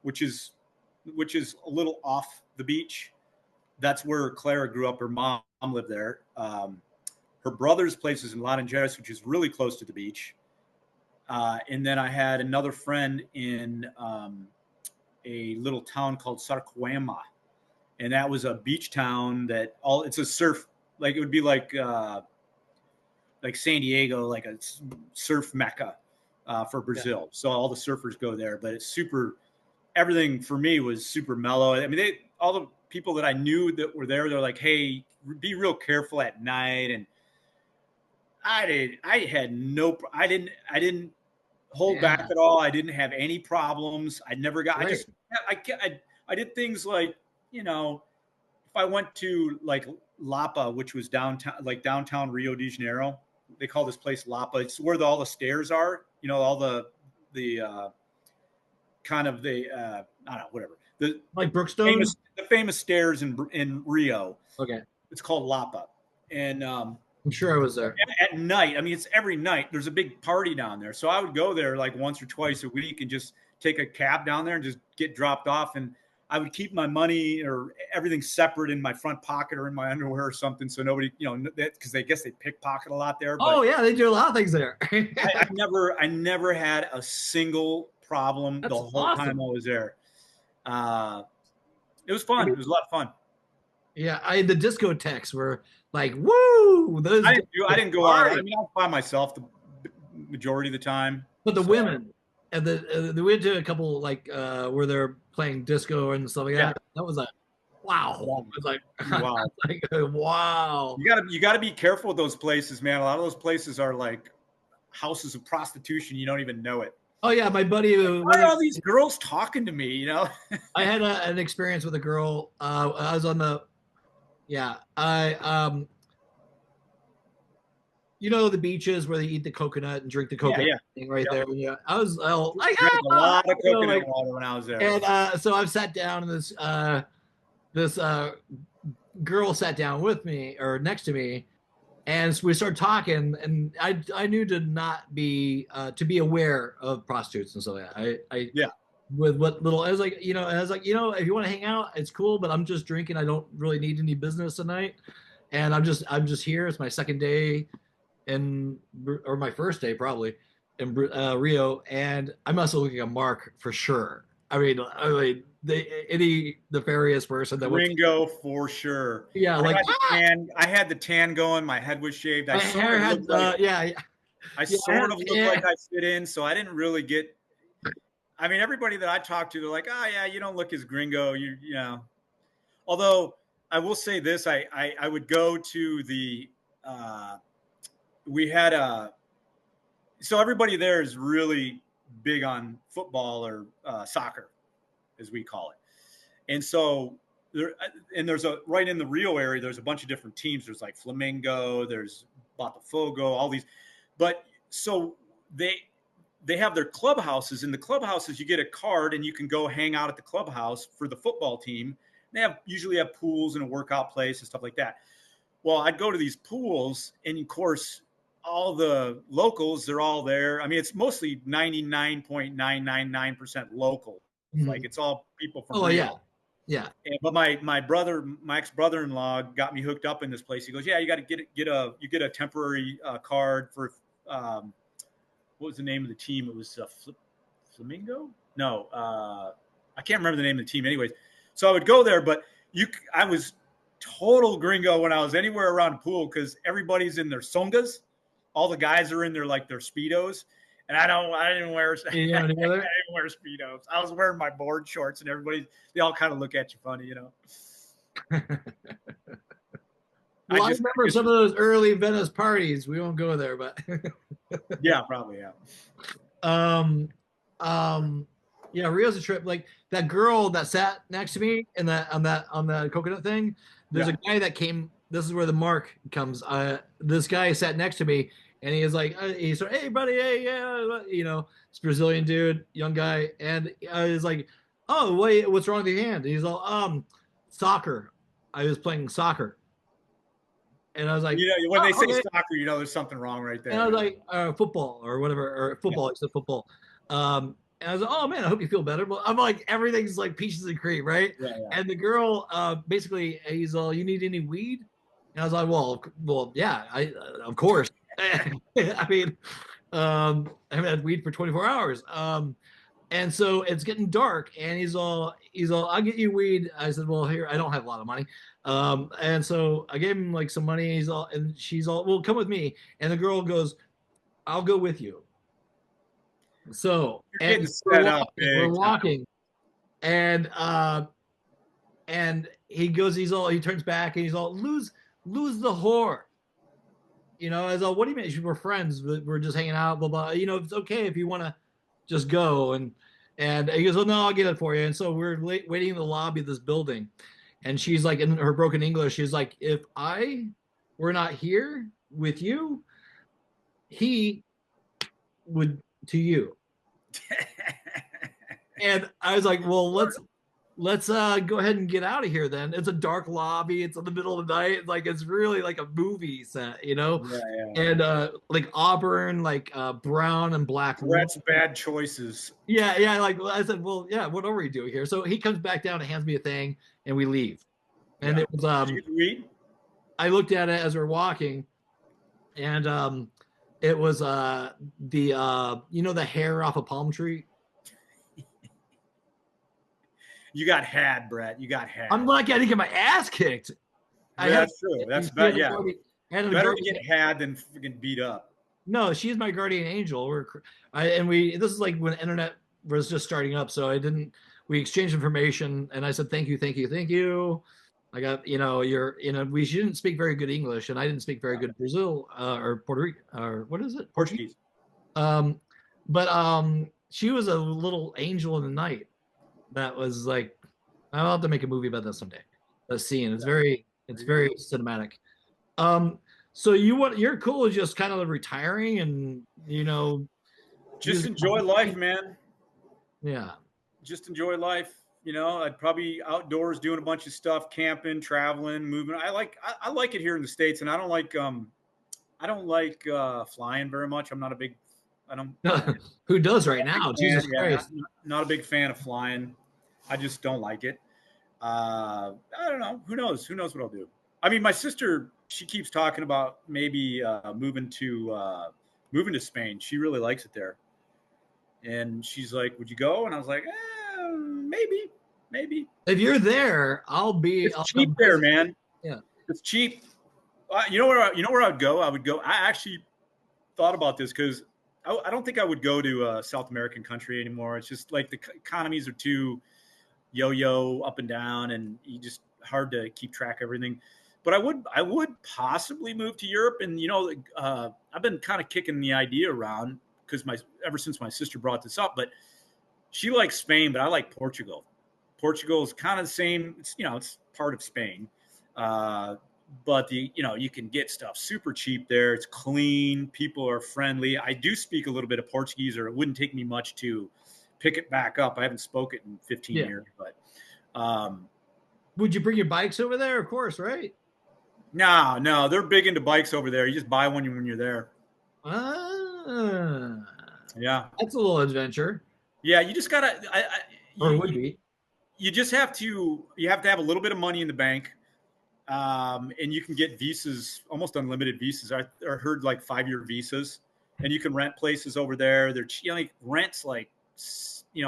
which is a little off the beach. That's where Clara grew up. Her mom lived there. Her brother's place is in Laranjeras, which is really close to the beach. And then I had another friend in a little town called Sarquema. And that was a beach town it's a surf, it would be like San Diego, like a surf mecca for Brazil. Yeah. So all the surfers go there, but it's everything for me was super mellow. I mean, all the people that I knew that were there, they're like, hey, be real careful at night. And I didn't hold back at all. I didn't have any problems. I never got, right. I did things like, if I went to like Lapa, which was downtown Rio de Janeiro, they call this place Lapa. It's where all the stairs are, all the kind of I don't know, whatever. Like Brookstone? The famous stairs in Rio. Okay. It's called Lapa. And I'm sure I was there. At night, I mean, it's every night. There's a big party down there. So I would go there like once or twice a week and just take a cab down there and just get dropped off. And I would keep my money or everything separate in my front pocket or in my underwear or something. So nobody, because I guess they pickpocket a lot there. But yeah, they do a lot of things there. I never had a single problem. That's the whole awesome. Time I was there. It was fun. It was a lot of fun. Yeah, the discotheques were like, woo! I didn't go out. I mean, I was by myself the majority of the time. But the women, and we went to a couple where they're playing disco and stuff like that. That was like, wow! It was like, wow! Wow! You gotta be careful with those places, man. A lot of those places are like houses of prostitution. You don't even know it. Oh yeah, my buddy. Why are all these girls talking to me? I had an experience with a girl. I was on the. Yeah, the beaches where they eat the coconut and drink the coconut thing right there. Yeah, I was like, a lot of coconut water when I was there. And so I've sat down, and this girl sat down with me or next to me, and so we started talking. And I knew to not be to be aware of prostitutes and stuff like that. With what little, I was like, if you want to hang out, it's cool, but I'm just drinking. I don't really need any business tonight. And I'm just here. It's my second day or my first day probably in Rio. And I'm also looking at Mark for sure. I mean, any nefarious person that Ringo for sure. Yeah. I had the tan going. My head was shaved. I sort of looked like I fit in. So I didn't really get, I mean, everybody that I talked to, they're like, oh yeah, you don't look as gringo. Although I will say this, I would go to the, so everybody there is really big on football or soccer, as we call it. And so there's right in the Rio area, there's a bunch of different teams. There's like Flamengo, there's Botafogo, all these, but so they have their clubhouses. In the clubhouses, you get a card and you can go hang out at the clubhouse for the football team. They usually have pools and a workout place and stuff like that. Well, I'd go to these pools, and of course, all the locals, they're all there. I mean, it's mostly 99.999% local. Mm-hmm. Like it's all people from Rio. Yeah. But my ex-brother-in-law got me hooked up in this place. He goes, yeah, you got to get a temporary card for what was the name of the team? It was Flamingo? No, I can't remember the name of the team. Anyways, so I would go there, but I was total gringo when I was anywhere around a pool because everybody's in their songas. All the guys are in their Speedos, and I didn't wear Speedos. I was wearing my board shorts, and they all kind of look at you funny, Well, I remember some of those early Venice parties. We won't go there, but yeah, probably, yeah. Yeah, Rio's a trip. Like that girl that sat next to me in that on the coconut thing. There's a guy that came. This is where the mark comes. This guy sat next to me, and he was like, he's like, hey buddy, hey, yeah, this Brazilian dude, young guy, and I was like, oh wait, what's wrong with your hand? And he's all, soccer. I was playing soccer. And I was like, when they say soccer, there's something wrong right there. And I was like, football or whatever, or football. I said football. And I was like, oh man, I hope you feel better. Well, I'm like, everything's like peaches and cream, right? Yeah. And the girl, basically, he's all, you need any weed? And I was like, well, yeah, of course. I mean, I haven't had weed for 24 hours. And so it's getting dark, and he's all, I'll get you weed. I said, well, here, I don't have a lot of money. And so I gave him like some money. And she's all, well, come with me. And the girl goes, I'll go with you. So and we're walking, and he goes, he turns back, and he's all, lose the whore. I was all, what do you mean? We're friends, we're just hanging out, blah blah. It's okay if you want to just go. And he goes, well, no, I'll get it for you. And so we're waiting in the lobby of this building, and she's like, in her broken English, she's like, if I were not here with you, he would to you. And I was like, well, let's go ahead and get out of here then. It's a dark lobby, it's in the middle of the night, like it's really like a movie set, Yeah. And like auburn, like brown and black. That's bad choices. Yeah, like I said, well, yeah, what are we doing here? So he comes back down and hands me a thing, and we leave. And it was Did you get to read? I looked at it as we're walking, and it was the the hair off a palm tree. You got had, Brett. You got had. I'm lucky I didn't get my ass kicked. That's true. That's bad. Yeah. Better to get had than freaking beat up. No, she's my guardian angel. This is like when internet was just starting up, so we exchanged information, and I said, thank you. I got, we didn't speak very good English, and I didn't speak very good Brazil or Puerto Rico, or what is it? Portuguese. But she was a little angel in the night. That was like, I'll have to make a movie about that someday. The scene, it's very cinematic. So you're cool with just kind of retiring and just enjoy life, man. Yeah, just enjoy life. I'd probably outdoors doing a bunch of stuff, camping, traveling, moving. I like it here in the States, and I don't like flying very much. I'm not a big. I don't. Who does right now? Jesus Christ! Not a big fan of flying. I just don't like it. I don't know. Who knows? Who knows what I'll do? I mean, my sister, she keeps talking about maybe moving to Spain. She really likes it there, and she's like, "Would you go?" And I was like, maybe. If you're there, I'll cheap there, man. Yeah, it's cheap. You know where I would go? I actually thought about this because I don't think I would go to a South American country anymore. It's just like the economies are too yo-yo up and down, and you just hard to keep track of everything. But I would possibly move to Europe, and I've been kind of kicking the idea around because ever since my sister brought this up. But she likes Spain, but I like Portugal. Portugal is kind of the same. It's it's part of Spain, but you can get stuff super cheap there. It's clean. People are friendly. I do speak a little bit of Portuguese, or it wouldn't take me much to pick it back up. I haven't spoken in 15 years, but would you bring your bikes over there? Of course, right? No, they're big into bikes over there. You just buy one when you're there. Yeah, that's a little adventure. Yeah, you just gotta. Or would be. You just have to. You have to have a little bit of money in the bank, and you can get visas, almost unlimited visas. I heard like 5-year visas, and you can rent places over there. They're rents like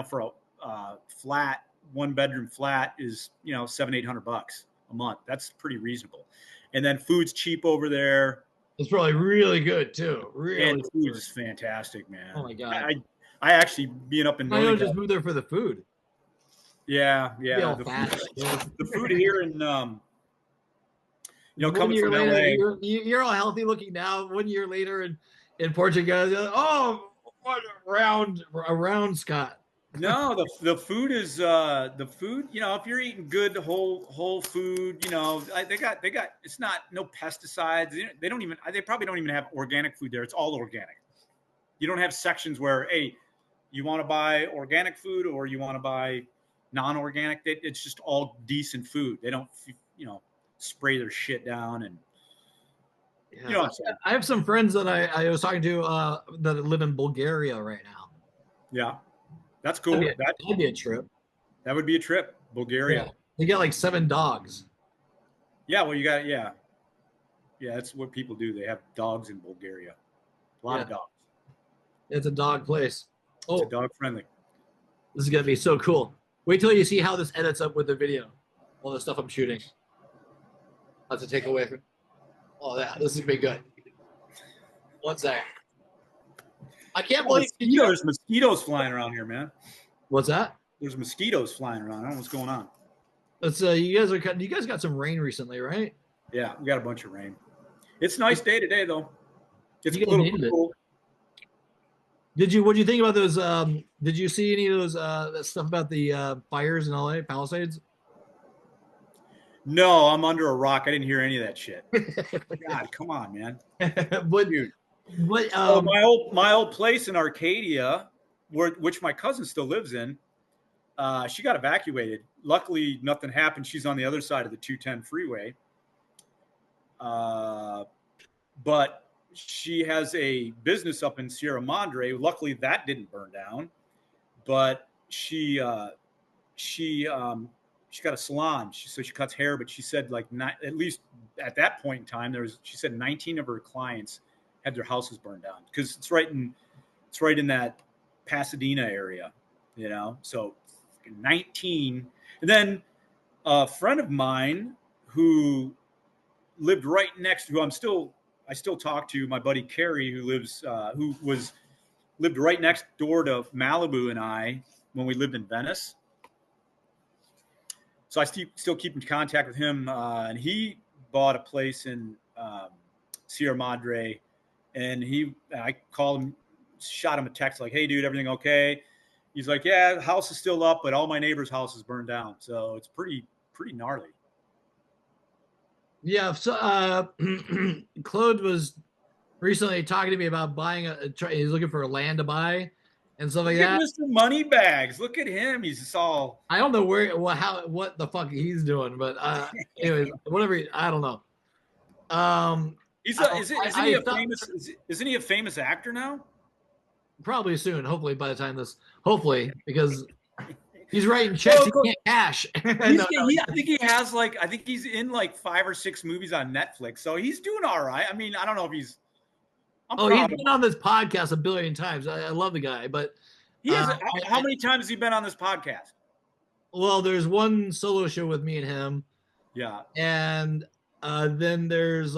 for a flat, 1-bedroom flat is $700-800 a month. That's pretty reasonable. And then food's cheap over there. It's probably really good too. Really, and food is fantastic, man. Oh my god! I actually being up in. I don't just move there for the food. Yeah. The food here in You know, 1 coming year from later, LA. you're all healthy looking now. 1 year later in Portugal, you're like, oh, what a round Scott. No, the food is the food. You know, if you're eating good whole food, you know, they got it's not no pesticides. They don't even they probably don't even have organic food there. It's all organic. You don't have sections where hey, you want to buy organic food or you want to buy non-organic. It's just all decent food. They don't spray their shit down and Yeah. you know what I'm saying. I have some friends that I was talking to that live in Bulgaria right now. Yeah, that's cool. That'd be a trip. That would be a trip. Bulgaria. Yeah. They get like 7 dogs. Yeah, well, you got yeah, that's what people do. They have dogs in Bulgaria. A lot of dogs. It's a dog place. It's a dog friendly. This is gonna be so cool. Wait till you see how this edits up with the video. All the stuff I'm shooting. That's a take away from. Oh yeah, this is gonna be good. One sec. I can't believe There's mosquitoes flying around here, man. What's that? There's mosquitoes flying around. I don't know what's going on. It's you guys got some rain recently, right? Yeah, we got a bunch of rain. It's a nice day today, though. It's You a guys little needed it. cool. What do you think about those? Did you see any of those that stuff about the fires in LA, Palisades? No, I'm under a rock. I didn't hear any of that shit. God, come on, man. What? Dude. What? So my old place in Arcadia, which my cousin still lives in, she got evacuated. Luckily, nothing happened. She's on the other side of the 210 freeway. But she has a business up in Sierra Madre. Luckily, that didn't burn down. But she got a salon. So she cuts hair. But she said at least at that point in time, she said 19 of her clients had their houses burned down because it's right in that Pasadena area, you know. So 19, and then a friend of mine who lived right next to who I still talk to, my buddy Kerry, who lived right next door to Malibu and I when we lived in Venice. So I still keep in contact with him, and he bought a place in Sierra Madre. And I called him, shot him a text like, "Hey, dude, everything okay?" He's like, "Yeah, the house is still up, but all my neighbors' houses burned down, so it's pretty gnarly." Yeah. So Claude was recently talking to me about buying he's looking for a land to buy and stuff like that. Mr. Moneybags, look at him. He's just all. I don't know what the fuck he's doing, but anyways, whatever. I don't know. Isn't he a famous actor now? Probably soon. Hopefully, by the time because he's writing checks he can't cash. I think he has I think he's in 5 or 6 movies on Netflix, so he's doing all right. I mean, I don't know if he's. He's been on this podcast a billion times. I love the guy, but how many times has he been on this podcast? Well, there's one solo show with me and him. Yeah, and then there's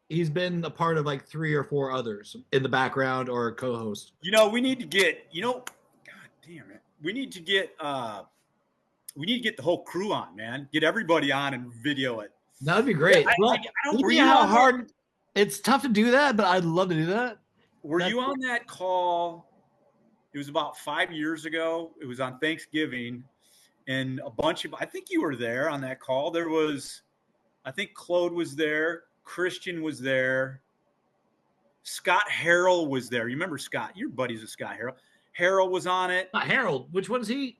he's been a part of 3 or 4 others in the background or a co-host. You know, we need to get, God damn it. We need to get the whole crew on, man. Get everybody on and video it. That'd be great. I don't know how hard it's tough to do that, but I'd love to do that. Were you on that call? It was about 5 years ago. It was on Thanksgiving, and I think you were there on that call. I think Claude was there. Christian was there. Scott Harrell was there. You remember Scott? Your buddies with Scott Harrell. Harrell was on it. Harold. Which one's he?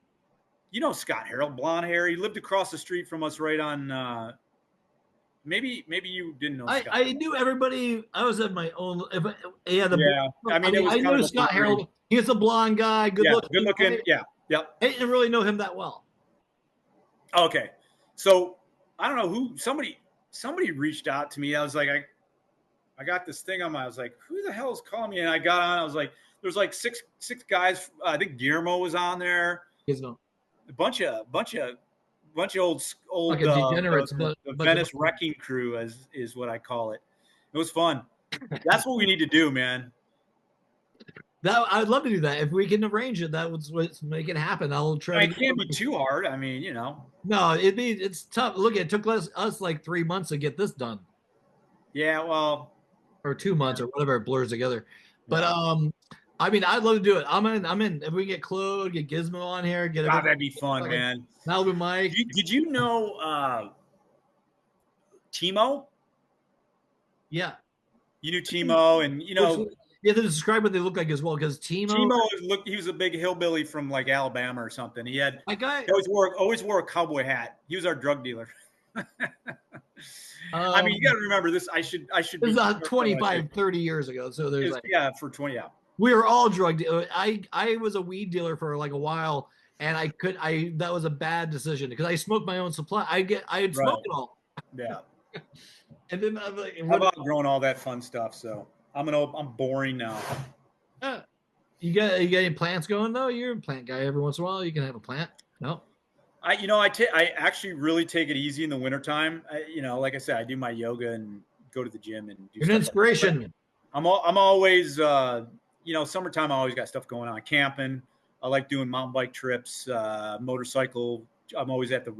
You know Scott Harrell, blonde hair. He lived across the street from us right on maybe you didn't know Scott. I knew everybody. I was at my own. I knew Scott Harrell. He's a blonde guy. Good looking. Yeah. Yeah. I didn't really know him that well. Okay. So I don't know who somebody reached out to me. I was like, I got this thing on I was like, who the hell is calling me? And I got on. I was like, there's six guys. I think Guillermo was on there. Gizmo. A bunch of old degenerates. The Venice wrecking crew is what I call it. It was fun. That's what we need to do, man. I'd love to do that. If we can arrange it, that would make it happen. I'll try. It can't be too hard. I mean, No, it's tough. Look, it took us 3 months to get this done. Yeah, well, or 2 months or whatever it blurs together. But yeah. I mean, I'd love to do it. I'm in. I'm in. If we get Claude, get Gizmo on here, get God, everybody, that'd be fun, man. Malibu Mike. Did you know Timo? Yeah. You knew Timo, and Which you have to describe what they look like as well, because Timo, he was a big hillbilly from like Alabama or something. He guy, always wore a cowboy hat. He was our drug dealer. I mean, you got to remember this. I should this be is 25, 30 years ago. So there's like, yeah, for 20. Yeah, we were all drug. I was a weed dealer for like a while, and that was a bad decision because I smoked my own supply. I'd smoke right. it all, Yeah. and then I'm like, How about growing all that fun stuff? So I'm boring now. You got any plants going though? You're a plant guy. Every once in a while, you can have a plant. No. I actually really take it easy in the wintertime. Like I said, I do my yoga and go to the gym and do You're an stuff inspiration. Like I'm always, summertime, I always got stuff going on. Camping. I like doing mountain bike trips, motorcycle. I'm always at the,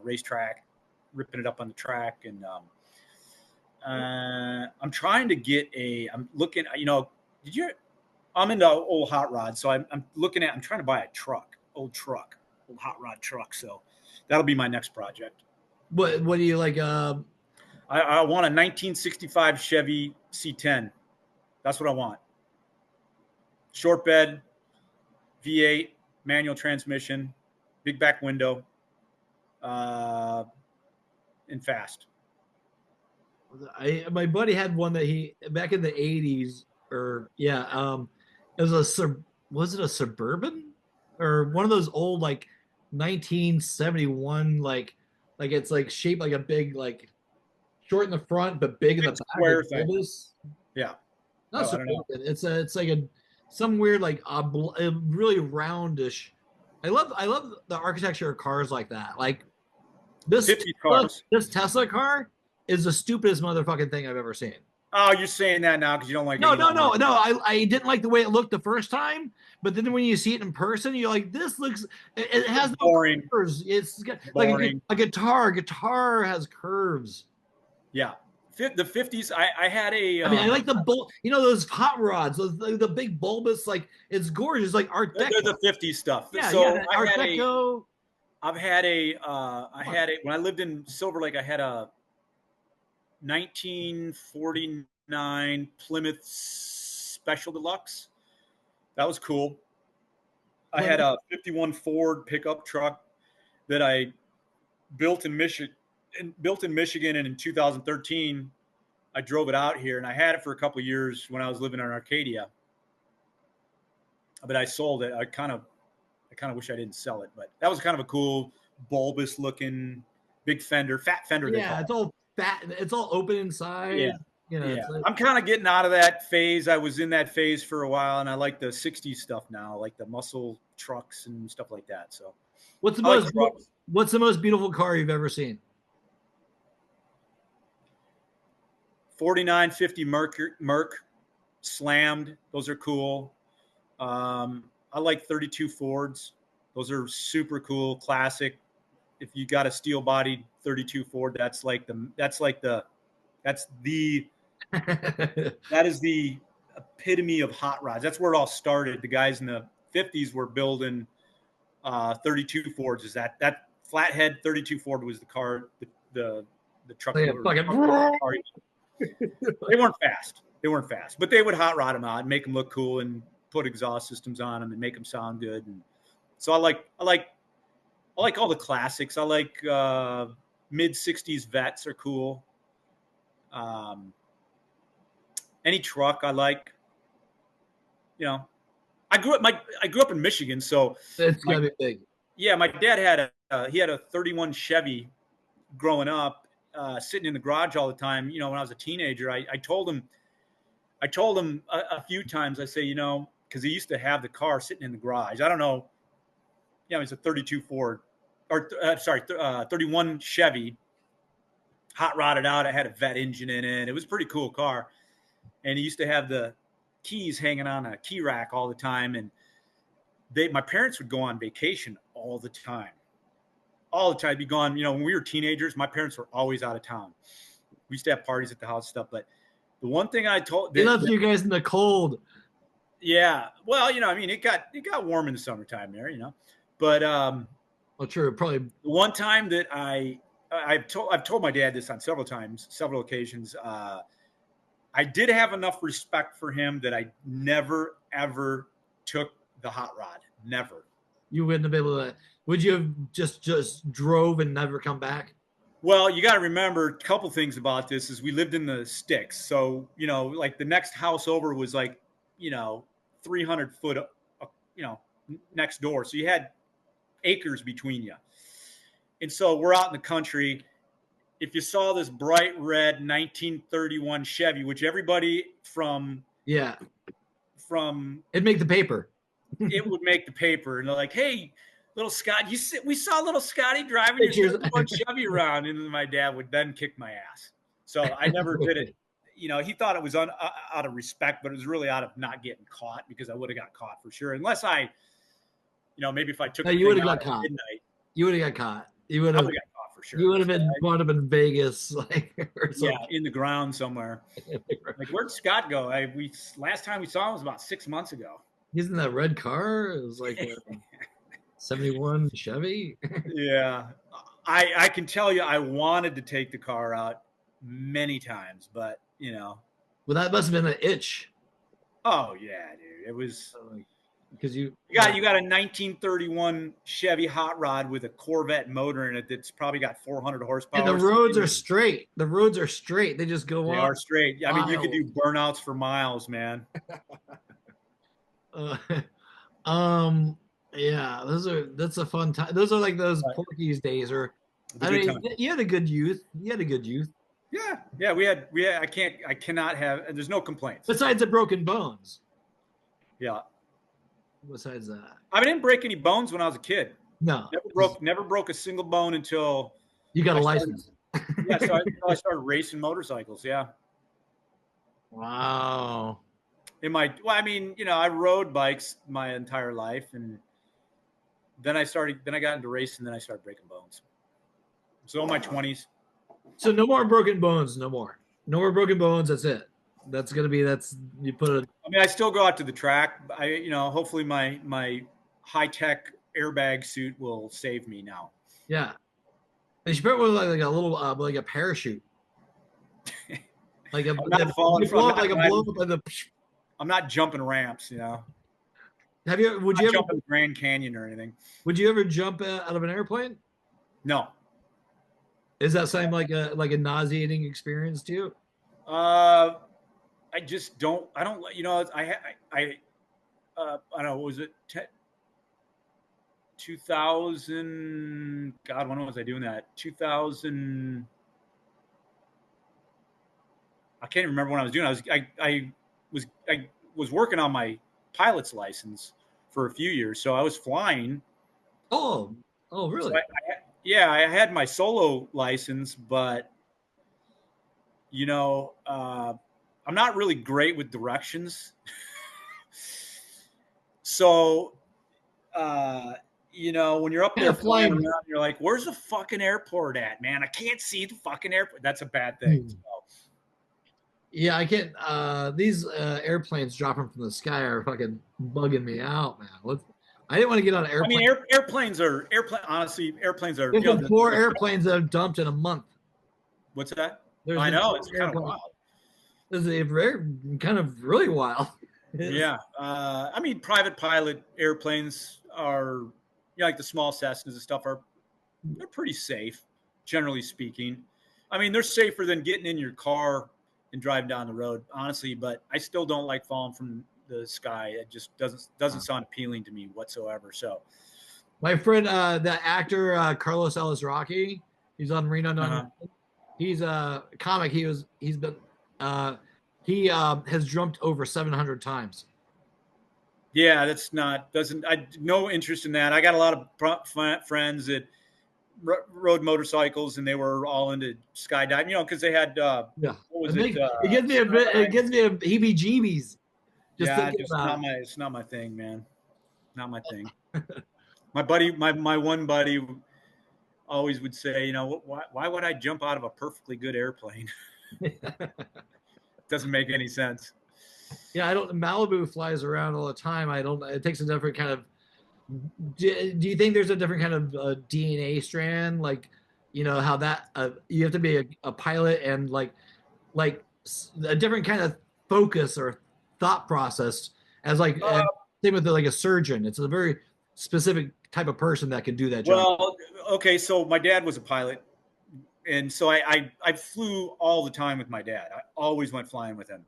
racetrack, ripping it up on the track. And I'm trying to get I'm looking, I'm into old hot rods. So I'm trying to buy a old hot rod truck. So that'll be my next project. What do you like? I want a 1965 Chevy C10. That's what I want. Short bed, V8, manual transmission, big back window, and fast. My buddy had one that back in the 80s, or it was it a Suburban or one of those old like 1971 like it's like shaped like a big like short in the front but big in the back. Square thing. Yeah. Not Suburban. It's like some weird like really roundish. I love the architecture of cars like that. Like this Tesla car is the stupidest motherfucking thing I've ever seen. Oh, you're saying that now because you don't like no. I didn't like the way it looked the first time, but then when you see it in person, you're like, this looks. It has no boring. curves. It's like a guitar. Guitar has curves. Yeah, the 50s. I had a. I mean, I like the those hot rods, the big bulbous. Like it's gorgeous, like Art Deco. They're the 50s stuff. Yeah, so Art Deco. I had a when I lived in Silver Lake. I had a 1949 Plymouth Special Deluxe. That was cool. I had a 51 Ford pickup truck that I built in Michigan. And in 2013, I drove it out here, and I had it for a couple of years when I was living in Arcadia. But I sold it. I kind of wish I didn't sell it, but that was kind of a cool, bulbous looking, big fender, fat fender. Yeah, it's all fat. It's all open inside. Yeah. Like, I'm kind of getting out of that phase. I was in that phase for a while, and I like the 60s stuff now, like the muscle trucks and stuff like that. So what's the most beautiful car you've ever seen? 4950 Merc slammed. Those are cool. I like 32 Fords. Those are super cool, classic. If you got a steel bodied 32 Ford, that is the epitome of hot rods. That's where it all started. The guys in the 50s were building 32 Fords. Is that flathead 32 Ford was the car, the truck. They weren't fast. But they would hot rod them out and make them look cool and put exhaust systems on them and make them sound good. And so I like all the classics. I like mid 60s Vets are cool. Any truck I like. I grew up in Michigan, so it's gotta be big. Yeah, my dad had a 31 Chevy growing up, sitting in the garage all the time. When I was a teenager, I told him a few times. I say, because he used to have the car sitting in the garage. I don't know. It's a 32 Ford, or 31 Chevy, hot rodded out. It had a Vet engine in it. It was a pretty cool car. And he used to have the keys hanging on a key rack all the time. And my parents would go on vacation all the time. All the time. Be gone. When we were teenagers, my parents were always out of town. we used to have parties at the house and stuff. But the one thing I told, He left you guys in the cold. yeah, well, I mean, it got warm in the summertime there, but well, true, probably. the one time that I've told my dad this on several occasions. I did have enough respect for him that I never ever took the hot rod. Never. You wouldn't have been able to. Would you have just drove and never come back? Well, you got to remember a couple things about this is we lived in the sticks. So, like the next house over was like, 300 foot, next door. So you had acres between you. And so we're out in the country. If you saw this bright red 1931 Chevy, which everybody from it'd make the paper. It would make the paper. And they're like, hey, little Scott, we saw little Scotty driving your Chevy around. And my dad would then kick my ass. So I never did it. He thought it was out of respect, but it was really out of not getting caught, because I would have got caught for sure. Unless I, maybe if I took you would have got caught. Midnight, you would have got caught. You would have got caught for sure. You would have been wound up in Vegas, in the ground somewhere. Like, where'd Scott go? Last time we saw him was about 6 months ago. He's in that red car. It was like a 71 Chevy. Yeah. I can tell you I wanted to take the car out many times, but well, that must have been an itch. Oh yeah, dude. It was because you got a 1931 Chevy hot rod with a Corvette motor in it that's probably got 400 horsepower. And the roads are straight. The roads are straight. They just go on. They are straight. I mean, you could do burnouts for miles, man. Yeah, that's a fun time. Those are like those Porky's days, or you had a good youth. Yeah. We had. I cannot have. There's no complaints. Besides the broken bones. Yeah. Besides that, I didn't break any bones when I was a kid. No. Never broke a single bone until you got a license. Yeah, so I started racing motorcycles. Yeah. Wow. I rode bikes my entire life, and then I got into racing, then I started breaking bones. So in my 20s. So no more broken bones, no more broken bones. That's it. You put it. I still go out to the track. Hopefully my high-tech airbag suit will save me now. Yeah. You should put it with like a little, like a parachute. Like I'm not jumping ramps, Would you ever jump in the Grand Canyon or anything? Would you ever jump out of an airplane? No. Is that something like a nauseating experience to you? I just don't. I don't. I don't know. What was it? 2000. God, when was I doing that? 2000. I can't remember when I was doing it. I was working on my pilot's license for a few years, so I was flying. Oh, really? So I had my solo license, but I'm not really great with directions. So, when you're up there flying around, you're like, "Where's the fucking airport at, man? I can't see the fucking airport." That's a bad thing. So. Yeah, I can't. These airplanes dropping from the sky are fucking bugging me out, man. I didn't want to get on an airplane. Airplanes are. There's been 4 airplanes that have dumped in a month. What's that? I know, it's kind of wild. It's very kind of really wild. Yeah, private pilot airplanes are, like the small Cessnas and stuff they're pretty safe, generally speaking. They're safer than getting in your car and driving down the road, honestly. But I still don't like falling from the sky. It just doesn't sound appealing to me whatsoever. So, my friend, the actor Carlos Alazraqui, he's on Reno 911. He's a comic. He has jumped over 700 times. Yeah, no interest in that. I got a lot of friends that rode motorcycles, and they were all into skydiving, because they had it gives me a heebie-jeebies. It's not my thing, man. Not my thing. my one buddy always would say, why would I jump out of a perfectly good airplane? Doesn't make any sense. Yeah, I don't. Malibu flies around all the time. I don't. It takes a different kind of. Do you think there's a different kind of DNA strand? Like, how that you have to be a pilot and like a different kind of focus or thought process as same with like a surgeon. It's a very specific type of person that can do that job. Well, okay, so my dad was a pilot, and so I flew all the time with my dad. I always went flying with him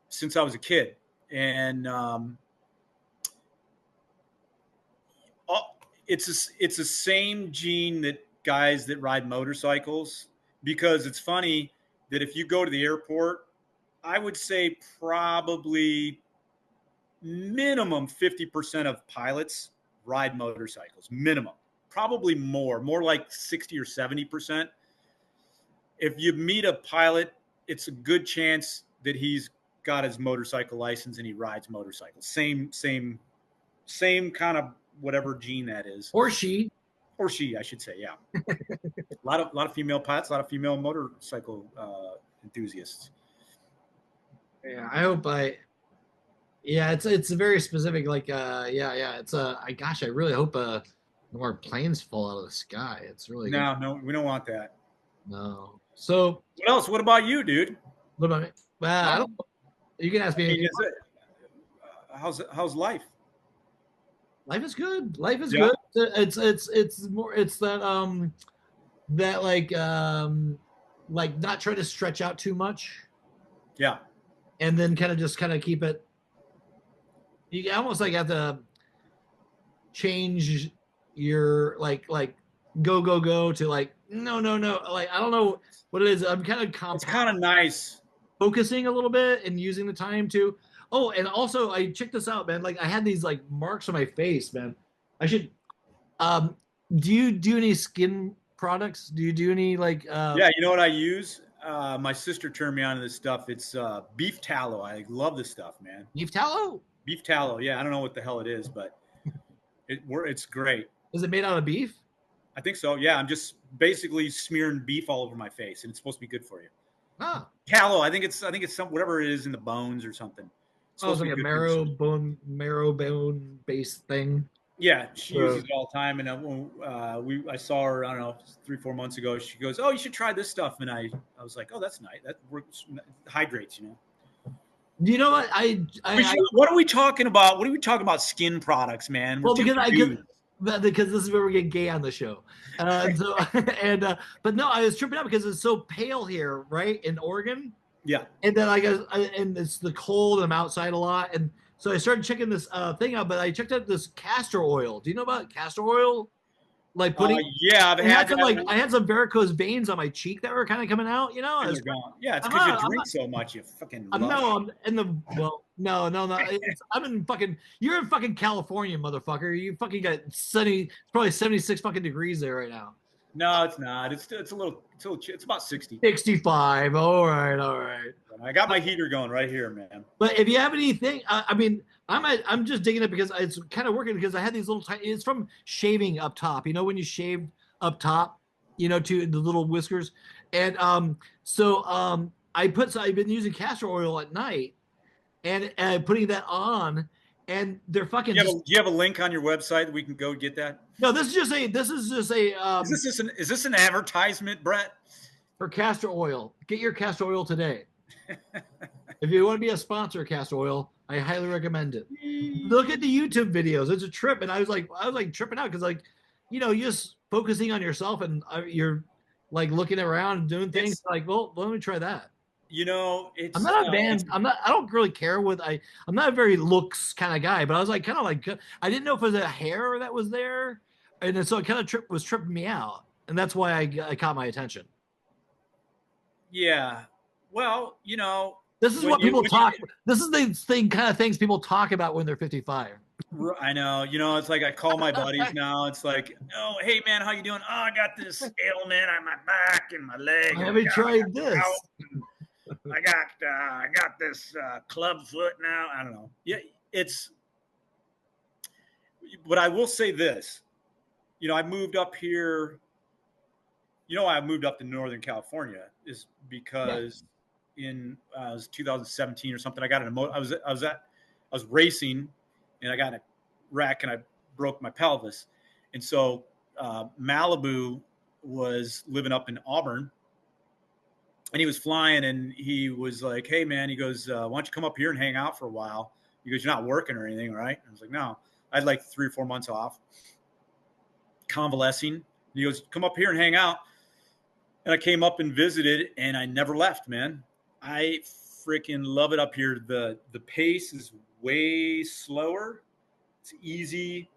since I was a kid, and it's the same gene that guys that ride motorcycles, because it's funny that if you go to the airport, I would say probably minimum 50% of pilots ride motorcycles, minimum, probably more like 60 or 70%. If you meet a pilot, it's a good chance that he's got his motorcycle license and he rides motorcycles. Same kind of whatever gene that is. Or she, I should say. Yeah. a lot of female pilots, a lot of female motorcycle enthusiasts. Yeah, I hope yeah, it's very specific. Like, it's gosh, I really hope no more planes fall out of the sky. It's really no, we don't want that. No. So what else? What about you, dude? What about me? Well, I don't know. You can ask me. How's life? Life is good. Life is good. It's more. It's that like not try to stretch out too much. Yeah. And then kind of keep it. You almost like have to change your like go to like no. Like I don't know what it is. I'm kind of It's kind of nice. Focusing a little bit and using the time to. Oh, and also I checked this out, man. Like I had these like marks on my face, man. I should. Do you do any skin products? Do you do any like? Yeah, you know what I use? My sister turned me on to this stuff. It's beef tallow. I love this stuff, man. Beef tallow? Beef tallow. Yeah, I don't know what the hell it is, but it's great. Is it made out of beef? I think so. Yeah, I'm just basically smearing beef all over my face, and it's supposed to be good for you. Ah. Tallow. I think it's some whatever it is in the bones or something. It's like a marrow bone based thing. Yeah, she uses it all the time, and I saw her, I don't know, 3-4 months ago. She goes, "Oh, you should try this stuff," and I was like, "Oh, that's nice. That works, hydrates, you know." You know what? What are we talking about? What are we talking about? Skin products, man. Well, because this is where we get gay on the show. But no, I was tripping out because it's so pale here, right, in Oregon. Yeah. And then and it's the cold, and I'm outside a lot, and so I started checking this thing out. But I checked out this castor oil. Do you know about castor oil? Like putting. Yeah, I had some varicose veins on my cheek that were kind of coming out. You know. Yeah, it's because you drink so much. You fucking. I'm in the no. I'm in fucking. You're in fucking California, motherfucker. You fucking got sunny. It's probably 76 fucking degrees there right now. No, it's not. It's about 60. 65. All right. I got my heater going right here, man. But if you have anything, I mean, I'm just digging it because it's kind of working because I had these little tiny. It's from shaving up top. You know when you shave up top, to the little whiskers, and I've been using castor oil at night, and putting that on. And they're fucking. Do you have a link on your website that we can go get that? No, this is just a. Is this an advertisement, Brett? For castor oil, get your castor oil today. If you want to be a sponsor of castor oil, I highly recommend it. Look at the YouTube videos; it's a trip. And I was like tripping out because you're just focusing on yourself and you're like looking around and doing things. Like, well, let me try that. It's. I'm not a band. I don't really care what I'm not a very looks kind of guy, but I was like, I didn't know if it was a hair that was there, and so it kind of was tripping me out, and that's why I caught my attention. Yeah, well, this is what people talk. This is the kind of things people talk about when they're 55. I know. It's like I call my buddies now. It's like, oh, hey man, how you doing? Oh, I got this ailment on my back and my leg. Have you tried this? I got this club foot now. I don't know. Yeah, but I will say this. I moved up here, You know why I moved up to Northern California is because in it was 2017 or something. I got in a I was racing, and I got in a wreck and I broke my pelvis, and so Malibu was living up in Auburn, and he was flying, and he was like, "Hey man," he goes, "why don't you come up here and hang out for a while?" He goes, "You're not working or anything, right?" I was like, "No." I had like 3 or 4 months off, convalescing. And he goes, "Come up here and hang out." And I came up and visited, and I never left, man. I freaking love it up here. The pace is way slower. It's easy.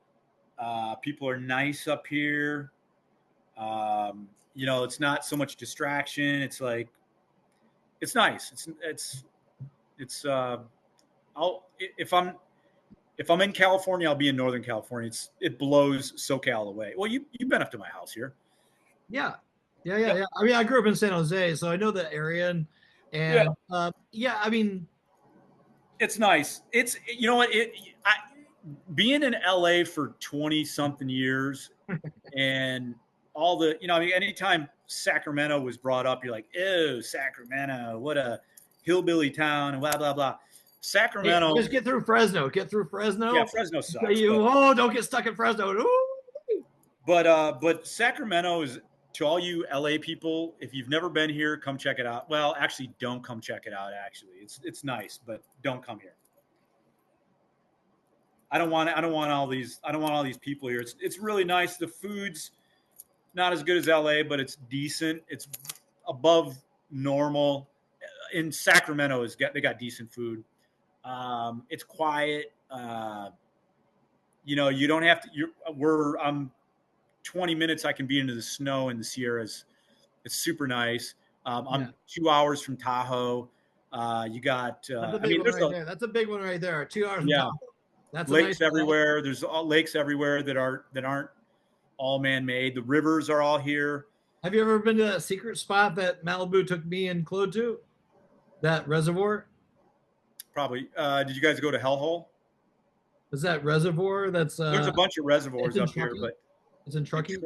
People are nice up here. It's not so much distraction. It's like, it's nice. If I'm in California, I'll be in Northern California. It blows SoCal away. Well, you've been up to my house here. Yeah. I mean, I grew up in San Jose, so I know the area, and I mean, it's nice. It's what being in LA for 20 something years, and all the I mean, anytime Sacramento was brought up, you're like, ew, Sacramento, what a hillbilly town, and blah blah blah. Sacramento, just get through Fresno. Get through Fresno. Yeah, Fresno sucks. Don't get stuck in Fresno. Ooh. But Sacramento is, to all you LA people, if you've never been here, come check it out. Well, actually, don't come check it out. Actually, it's nice, but don't come here. I don't want all these people here. It's really nice. The food's not as good as LA, but it's decent. It's above normal. In Sacramento, they got decent food. It's quiet. You don't have to. I'm 20 minutes. I can be into the snow in the Sierras. It's super nice. I'm 2 hours from Tahoe. You got. That's a big one right there. 2 hours from Tahoe. That's lakes everywhere. There's all lakes everywhere that aren't all man-made. The rivers are all here. Have you ever been to that secret spot that Malibu took me and Claude to? That reservoir? Probably. Did you guys go to Hellhole? Is that reservoir? There's a bunch of reservoirs up here, but it's in Truckee.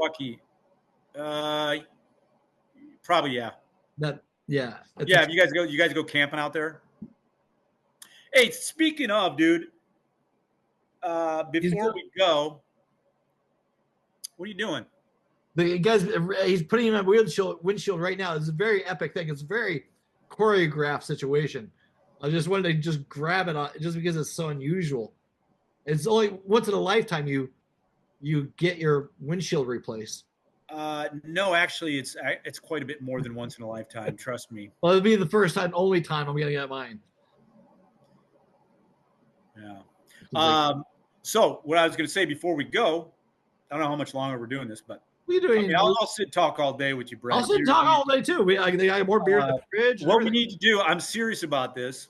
Probably, yeah. Yeah. Yeah. You guys go camping out there? Hey, speaking of, dude, before we go, what are you doing? The guys, he's putting him on windshield right now. It's a very epic thing. It's a very choreographed situation. I just wanted to just grab it on just because it's so unusual. It's only once in a lifetime you get your windshield replaced. No, actually, it's quite a bit more than once in a lifetime. Trust me. Well, it'll be the first time, only time I'm gonna get mine. Yeah. So what I was going to say before we go, I don't know how much longer we're doing this, but I'll sit talk all day with you, Brett. I'll sit talk all day too. They got more beer in the fridge. What we need to do, I'm serious about this.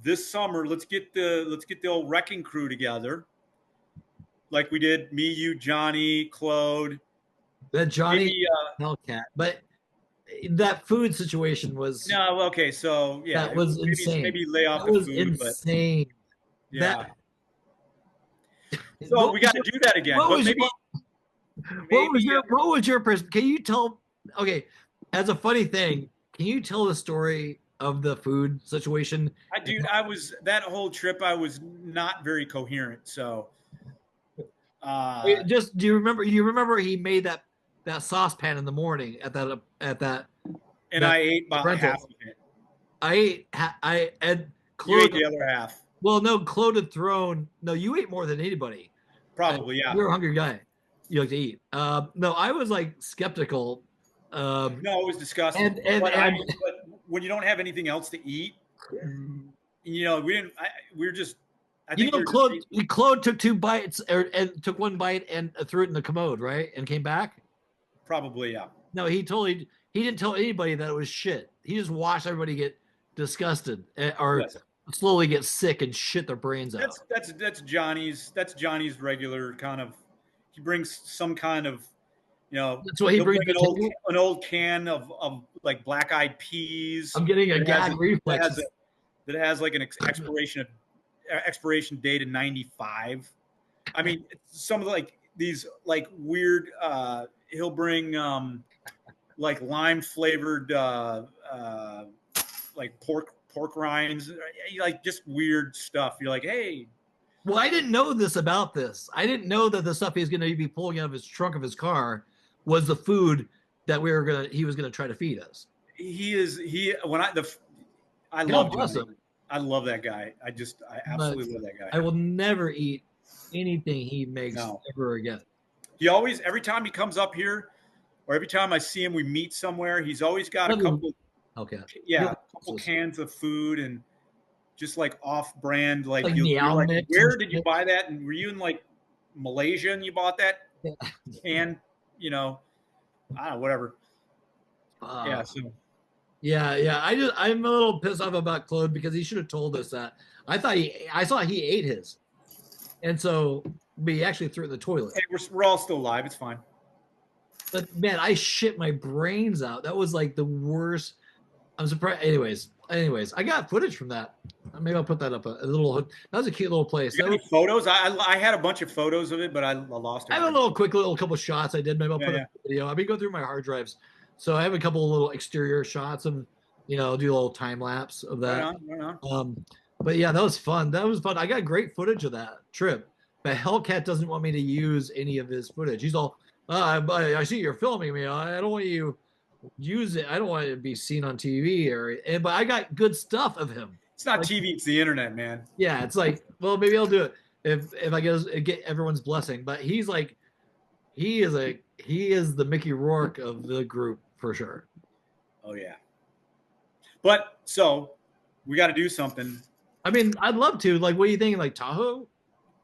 This summer, let's get the old wrecking crew together, like we did. Me, you, Johnny, Claude. That Johnny Hellcat, but that food situation was okay. So yeah, that was insane. Maybe lay off that the was food, insane. But yeah. So we got to do that again. What was your person? Can you tell? Okay, as a funny thing, can you tell the story of the food situation? I was that whole trip. I was not very coherent. So, just do you remember? You remember he made that saucepan in the morning at that. And I ate about half of it. I ate you ate the other half. Well, no, Claude had thrown. No, you ate more than anybody. Probably, yeah. You're a hungry guy. You like to eat. No, I was like skeptical. No, it was disgusting. But when you don't have anything else to eat, we didn't. We were just. I think Claude took 2 bites and took 1 bite and threw it in the commode, right? And came back. Probably, yeah. No, he didn't tell anybody that it was shit. He just watched everybody get disgusted or slowly get sick and shit their brains out. That's Johnny's regular kind of. He brings some kind of, That's what he brings. An old can of like black-eyed peas. I'm getting a gag reflex. That has like an expiration date in 95. I mean, some of these like weird he'll bring like lime flavored like pork rinds, like just weird stuff. You're like, hey. Well, I didn't know this about this. I didn't know that the stuff he's going to be pulling out of his trunk of his car was the food that he was going to try to feed us. I love him. I love that guy. I absolutely love that guy. I will never eat anything he makes ever again. He always, every time he comes up here, or every time I see him, we meet somewhere. He's always got a couple cans of food and just like off-brand, like you're like, where did you buy that? And were you in like Malaysia and you bought that can? You know, I don't know, whatever. I'm a little pissed off about Claude because he should have told us that. I saw he ate his, and so we actually threw it in the toilet. Hey, we're all still alive. It's fine. But man, I shit my brains out. That was like the worst. I'm surprised. Anyways, I got footage from that. Maybe I'll put that up. That was a cute little place. You got any photos? I had a bunch of photos of it, but I lost it. I have a quick couple shots I did. Maybe I'll put a video. I've been going through my hard drives. So I have a couple of little exterior shots of, do a little time lapse of that. Right on. But yeah, that was fun. I got great footage of that trip. But Hellcat doesn't want me to use any of his footage. He's all, I see you're filming me. I don't want you use it. I don't want it to be seen on TV but I got good stuff of him. It's not TV, it's the internet, man. Yeah, it's like, well, maybe I'll do it if I get everyone's blessing. But he's like, he is the Mickey Rourke of the group for sure. Oh yeah. But so we got to do something. I mean, I'd love to. Like, what are you thinking? Like Tahoe?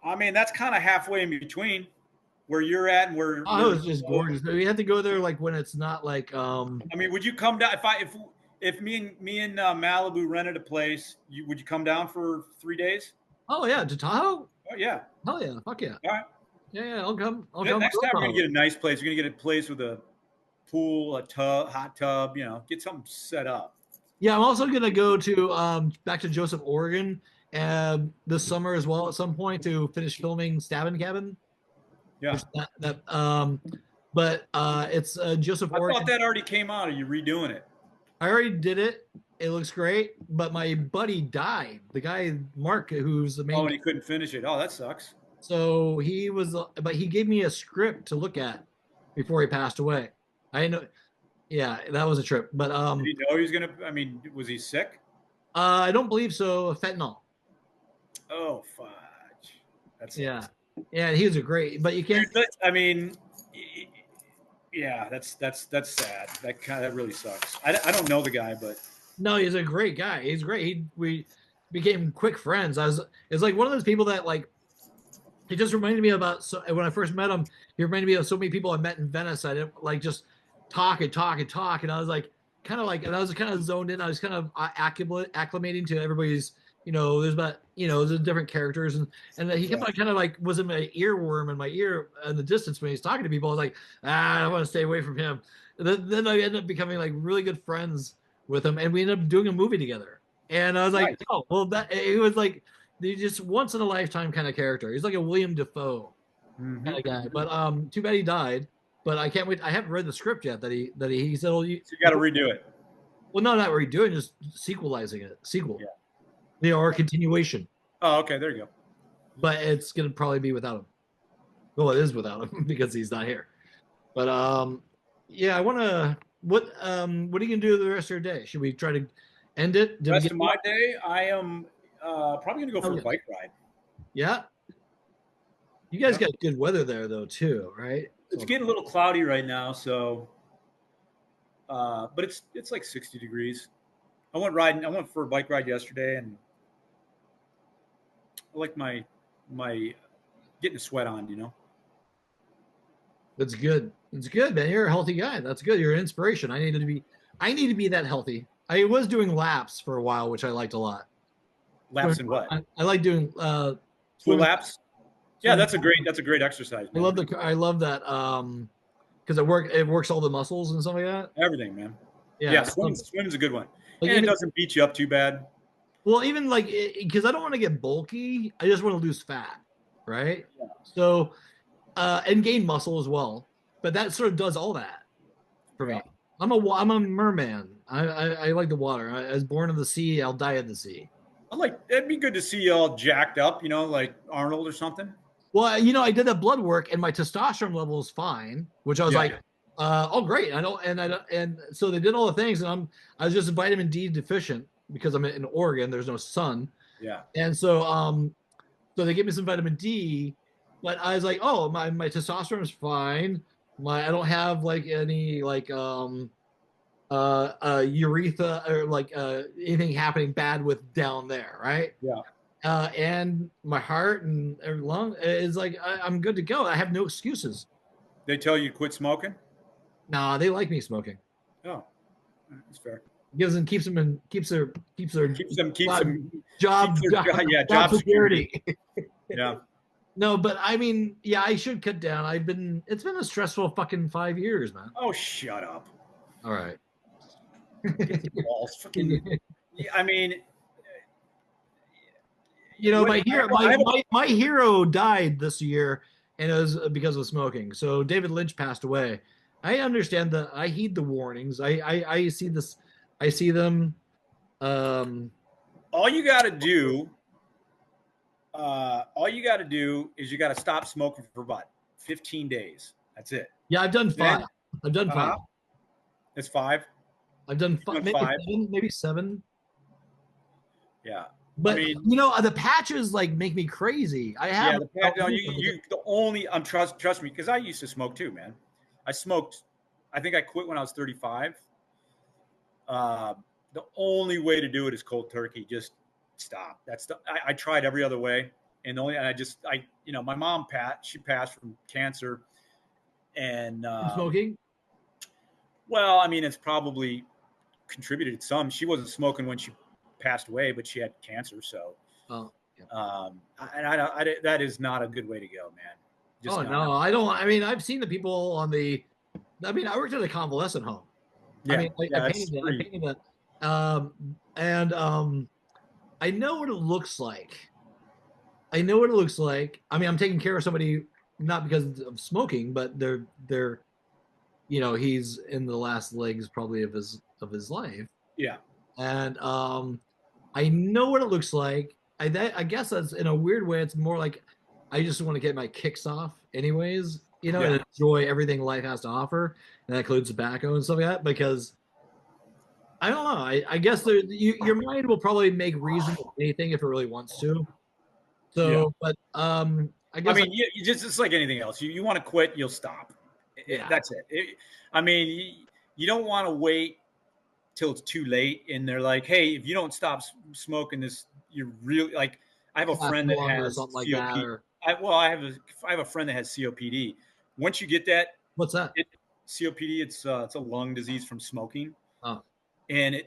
I mean, that's kind of halfway in between where you're at and where Tahoe is just gorgeous. But we have to go there like when it's not like. I mean, would you come down if me and Malibu rented a place? Would you come down for 3 days? Oh yeah, to Tahoe. Oh yeah. Hell yeah! Fuck yeah! All right. Yeah, I'll come. Next time we're gonna get a nice place. We're gonna get a place with a pool, a tub, hot tub. Get something set up. Yeah, I'm also gonna go to back to Joseph, Oregon, this summer as well at some point to finish filming Stabbing Cabin. Yeah. But it's Joseph, Oregon. I thought that already came out. Are you redoing it? I already did it. It looks great, but my buddy died. The guy Mark, who's the main. Oh, and he couldn't finish it. Oh, that sucks. So but he gave me a script to look at before he passed away. I know. Yeah, that was a trip. But did he know he was gonna? I mean, was he sick? I don't believe so. Fentanyl. Oh, fudge. That's yeah. He was a great. But you can't. I mean, yeah, that's sad. That really sucks. I don't know the guy, but no, he's a great guy. He's great. We became quick friends. It's like one of those people that like. He just reminded me about when I first met him. He reminded me of so many people I met in Venice. I didn't like just talk, and I was like and I was kind of zoned in. I was kind of acclimating to everybody's. There's about there's different characters and he kept on kind of like was in my earworm in my ear in the distance when he's talking to people. I was like, I want to stay away from him. Then I ended up becoming like really good friends with him, and we ended up doing a movie together. And I was like, oh well, that it was like. He's just once in a lifetime kind of character. He's like a William Dafoe kind of guy. But too bad he died. But I can't wait. I haven't read the script yet that he said. Oh, you got to redo it. Well, no, not redoing, just sequelizing it. Sequel. Yeah. Or continuation. Oh, okay. There you go. But it's gonna probably be without him. Well, it is without him because he's not here. But I want to. What are you gonna do the rest of your day? Should we try to end it? The rest of my day, I am. Probably gonna go for a bike ride. Yeah. You guys got good weather there though too, right? It's getting a little cloudy right now, so but it's like 60 degrees. I went for a bike ride yesterday and I like my getting a sweat on, That's good. It's good, man. You're a healthy guy. That's good. You're an inspiration. I need to be that healthy. I was doing laps for a while, which I liked a lot. Laps and what? I like doing swim laps. Yeah, that's a great exercise. Man. I love that because it works all the muscles and stuff like that. Everything, man. Yeah, swim's a good one. Like and it doesn't beat you up too bad. Well, even like because I don't want to get bulky, I just want to lose fat, right? Yeah. So and gain muscle as well. but that sort of does all that for me. I'm a merman. I like the water. I was born in the sea. I'll die in the sea. It'd be good to see you all jacked up, like Arnold or something. Well, I did that blood work and my testosterone level is fine, which I was like, oh great. And so they did all the things, and I was just vitamin D deficient because I'm in Oregon. There's no sun. Yeah. And so they gave me some vitamin D, but I was like, oh, my testosterone is fine. I don't have like any like urethra or like anything happening bad with down there, right? Yeah. And my heart and lung is like I'm good to go. I have no excuses. They tell you to quit smoking? Nah, they like me smoking. Oh, that's fair. Keeps them job security. Yeah. No, but I mean, yeah, I should cut down. It's been a stressful fucking 5 years, man. Oh, shut up. All right. Balls, fucking, I mean, my hero died this year, and it was because of smoking. So David Lynch passed away. I understand I heed the warnings. I see this. I see them. All you got to do is you got to stop smoking for about 15 days. That's it. Yeah, I've done 5. I've done 5. It's 5. I've done 5, maybe 7. Yeah. But the patches like make me crazy. I have trust me, because I used to smoke too, man. I smoked. I think I quit when I was 35. The only way to do it is cold turkey. Just stop. I tried every other way, and my mom she passed from cancer, and smoking. Well, I mean, it's probably contributed some. She wasn't smoking when she passed away, but she had cancer. So, that is not a good way to go, man. No, I don't. I mean, I've seen the people I worked at a convalescent home. Yeah, I painted that. And I know what it looks like. I mean, I'm taking care of somebody not because of smoking, but they're he's in the last legs probably of his life. Yeah. And I know what it looks like. I guess that's in a weird way. It's more like I just want to get my kicks off, anyways. And enjoy everything life has to offer, and that includes tobacco and stuff like that. Because I don't know. I guess your mind will probably make reason for anything if it really wants to. So, but I guess it's like anything else. You want to quit, you'll stop. That's it. You don't want to wait till it's too late, and they're like, "Hey, if you don't stop smoking this, you're really like." I have a friend that has something COPD. like that. I have a friend that has COPD. Once you get that, what's that? COPD. It's a lung disease from smoking. Oh. And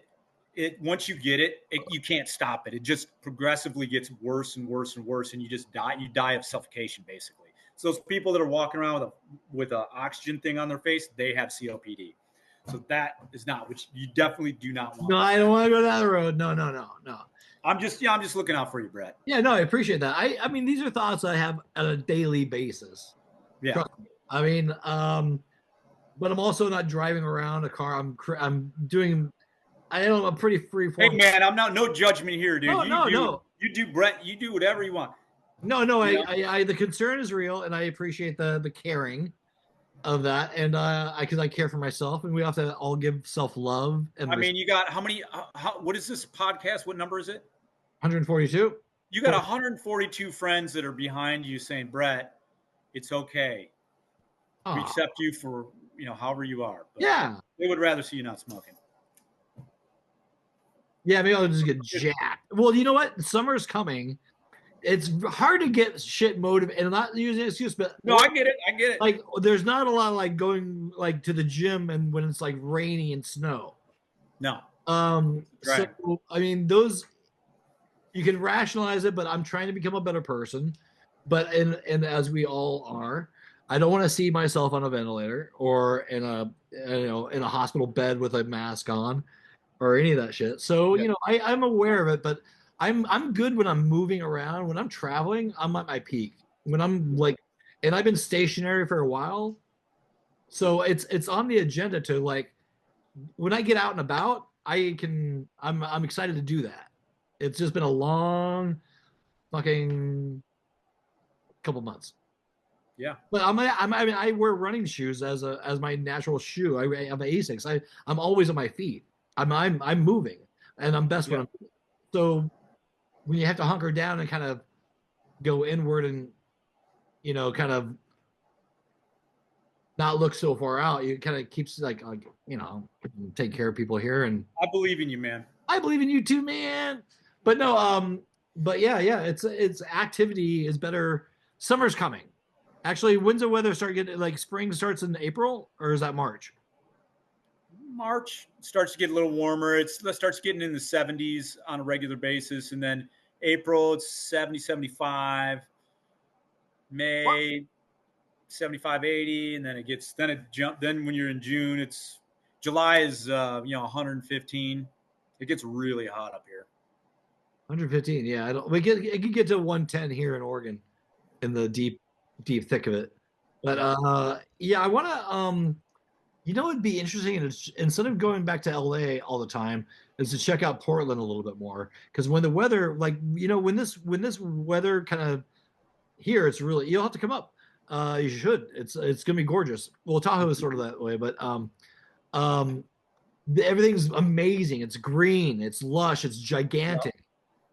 it once you get it, you can't stop it. It just progressively gets worse and worse and worse, and you just die. You die of suffocation, basically. So those people that are walking around with a oxygen thing on their face, they have COPD. So that is not, which you definitely do not want. No, I don't want to go down the road. No. I'm just looking out for you, Brett. Yeah, no, I appreciate that. I mean, these are thoughts I have on a daily basis. Yeah. I mean, but I'm also not driving around a car. I'm doing. I'm pretty free form. Hey man, I'm not no judgment here, dude. No. You do, Brett. You do whatever you want. No. I the concern is real, and I appreciate the caring of that, and because I care for myself, and we have to all give self-love. And you got how many? What is this podcast? What number is it? 142. You got 142 friends that are behind you saying, Brett, it's okay. We accept you for however you are. But they would rather see you not smoking. Yeah, maybe I'll just get jacked. Well, you know what? Summer's coming. It's hard to get shit motivated, and I'm not using an excuse, but no, I get it. Like, there's not a lot of like going like to the gym and when it's like rainy and snow. No. Right. So I mean, those you can rationalize it, but I'm trying to become a better person. But and as we all are, I don't want to see myself on a ventilator or in a hospital bed with a mask on or any of that shit. So I'm aware of it, but I'm good when I'm moving around. When I'm traveling, I'm at my peak. When I'm like, and I've been stationary for a while. So it's on the agenda to like when I get out and about, I'm excited to do that. It's just been a long fucking couple months. Yeah. But I mean, I wear running shoes as my natural shoe. I have Asics. I'm always on my feet. I'm moving, and I'm best when Yeah. I'm moving. So when you have to hunker down and kind of go inward and kind of not look so far out, you kind of keeps like take care of people here, and I believe in you, man. I believe in you too, man. But no, but yeah, it's activity is better. Summer's coming. Actually, when's the weather start getting like spring starts in April or is that March? March starts to get a little warmer. It starts getting in the 70s on a regular basis. And then April, it's 70, 75. May, 75, 80. And then then when you're in June, July is, 115. It gets really hot up here. 115. Yeah, it could get to 110 here in Oregon in the deep thick of it. But yeah, I want to it'd be interesting instead of going back to LA all the time is to check out Portland a little bit more because when the weather when this weather kind of here it's really you'll have to come up. You should. It's gonna be gorgeous. Well, Tahoe is sort of that way, but everything's amazing. It's green, it's lush, it's gigantic.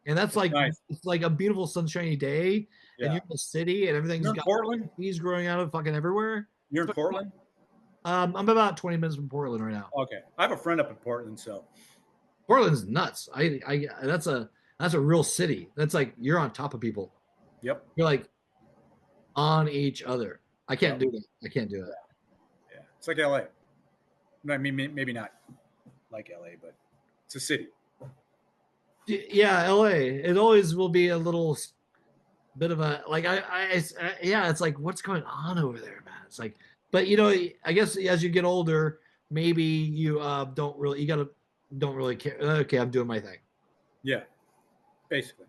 And that's like nice. It's like a beautiful sunshiny day, and you're in the city, and everything's You're in got Portland? trees growing out of fucking everywhere. You're in Portland? I'm about 20 minutes from Portland right now. Okay, I have a friend up in Portland, so Portland's nuts. That's a real city. That's like you're on top of people. Yep. You're like on each other. I can't do that. I can't do it. Yeah, it's like LA. I mean, maybe not like LA, but it's a city. Yeah, LA. It always will be a little bit of a like yeah. It's like what's going on over there, man. It's like, but I guess as you get older, maybe you don't really care. Okay, I'm doing my thing. Yeah, basically.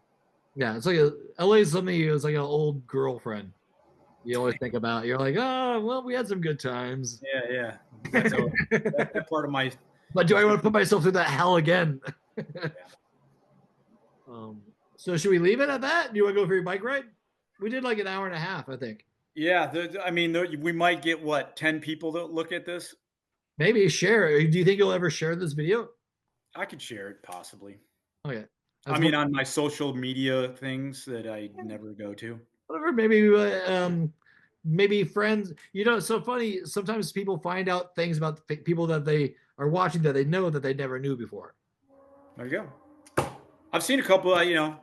Yeah, it's like LA is something. It's like an old girlfriend. You always think about. You're like, oh, well, we had some good times. Yeah. That's part of my. But do I want to put myself through that hell again? Yeah. So should we leave it at that? Do you want to go for your bike ride? We did like an hour and a half, I think. Yeah, we might get 10 people that look at this. Maybe share. Do you think you'll ever share this video? I could share it possibly. Okay. On my social media things that I never go to. Whatever. Maybe friends. It's so funny. Sometimes people find out things about the people that they are watching that they know that they never knew before. There you go. I've seen a couple. Of your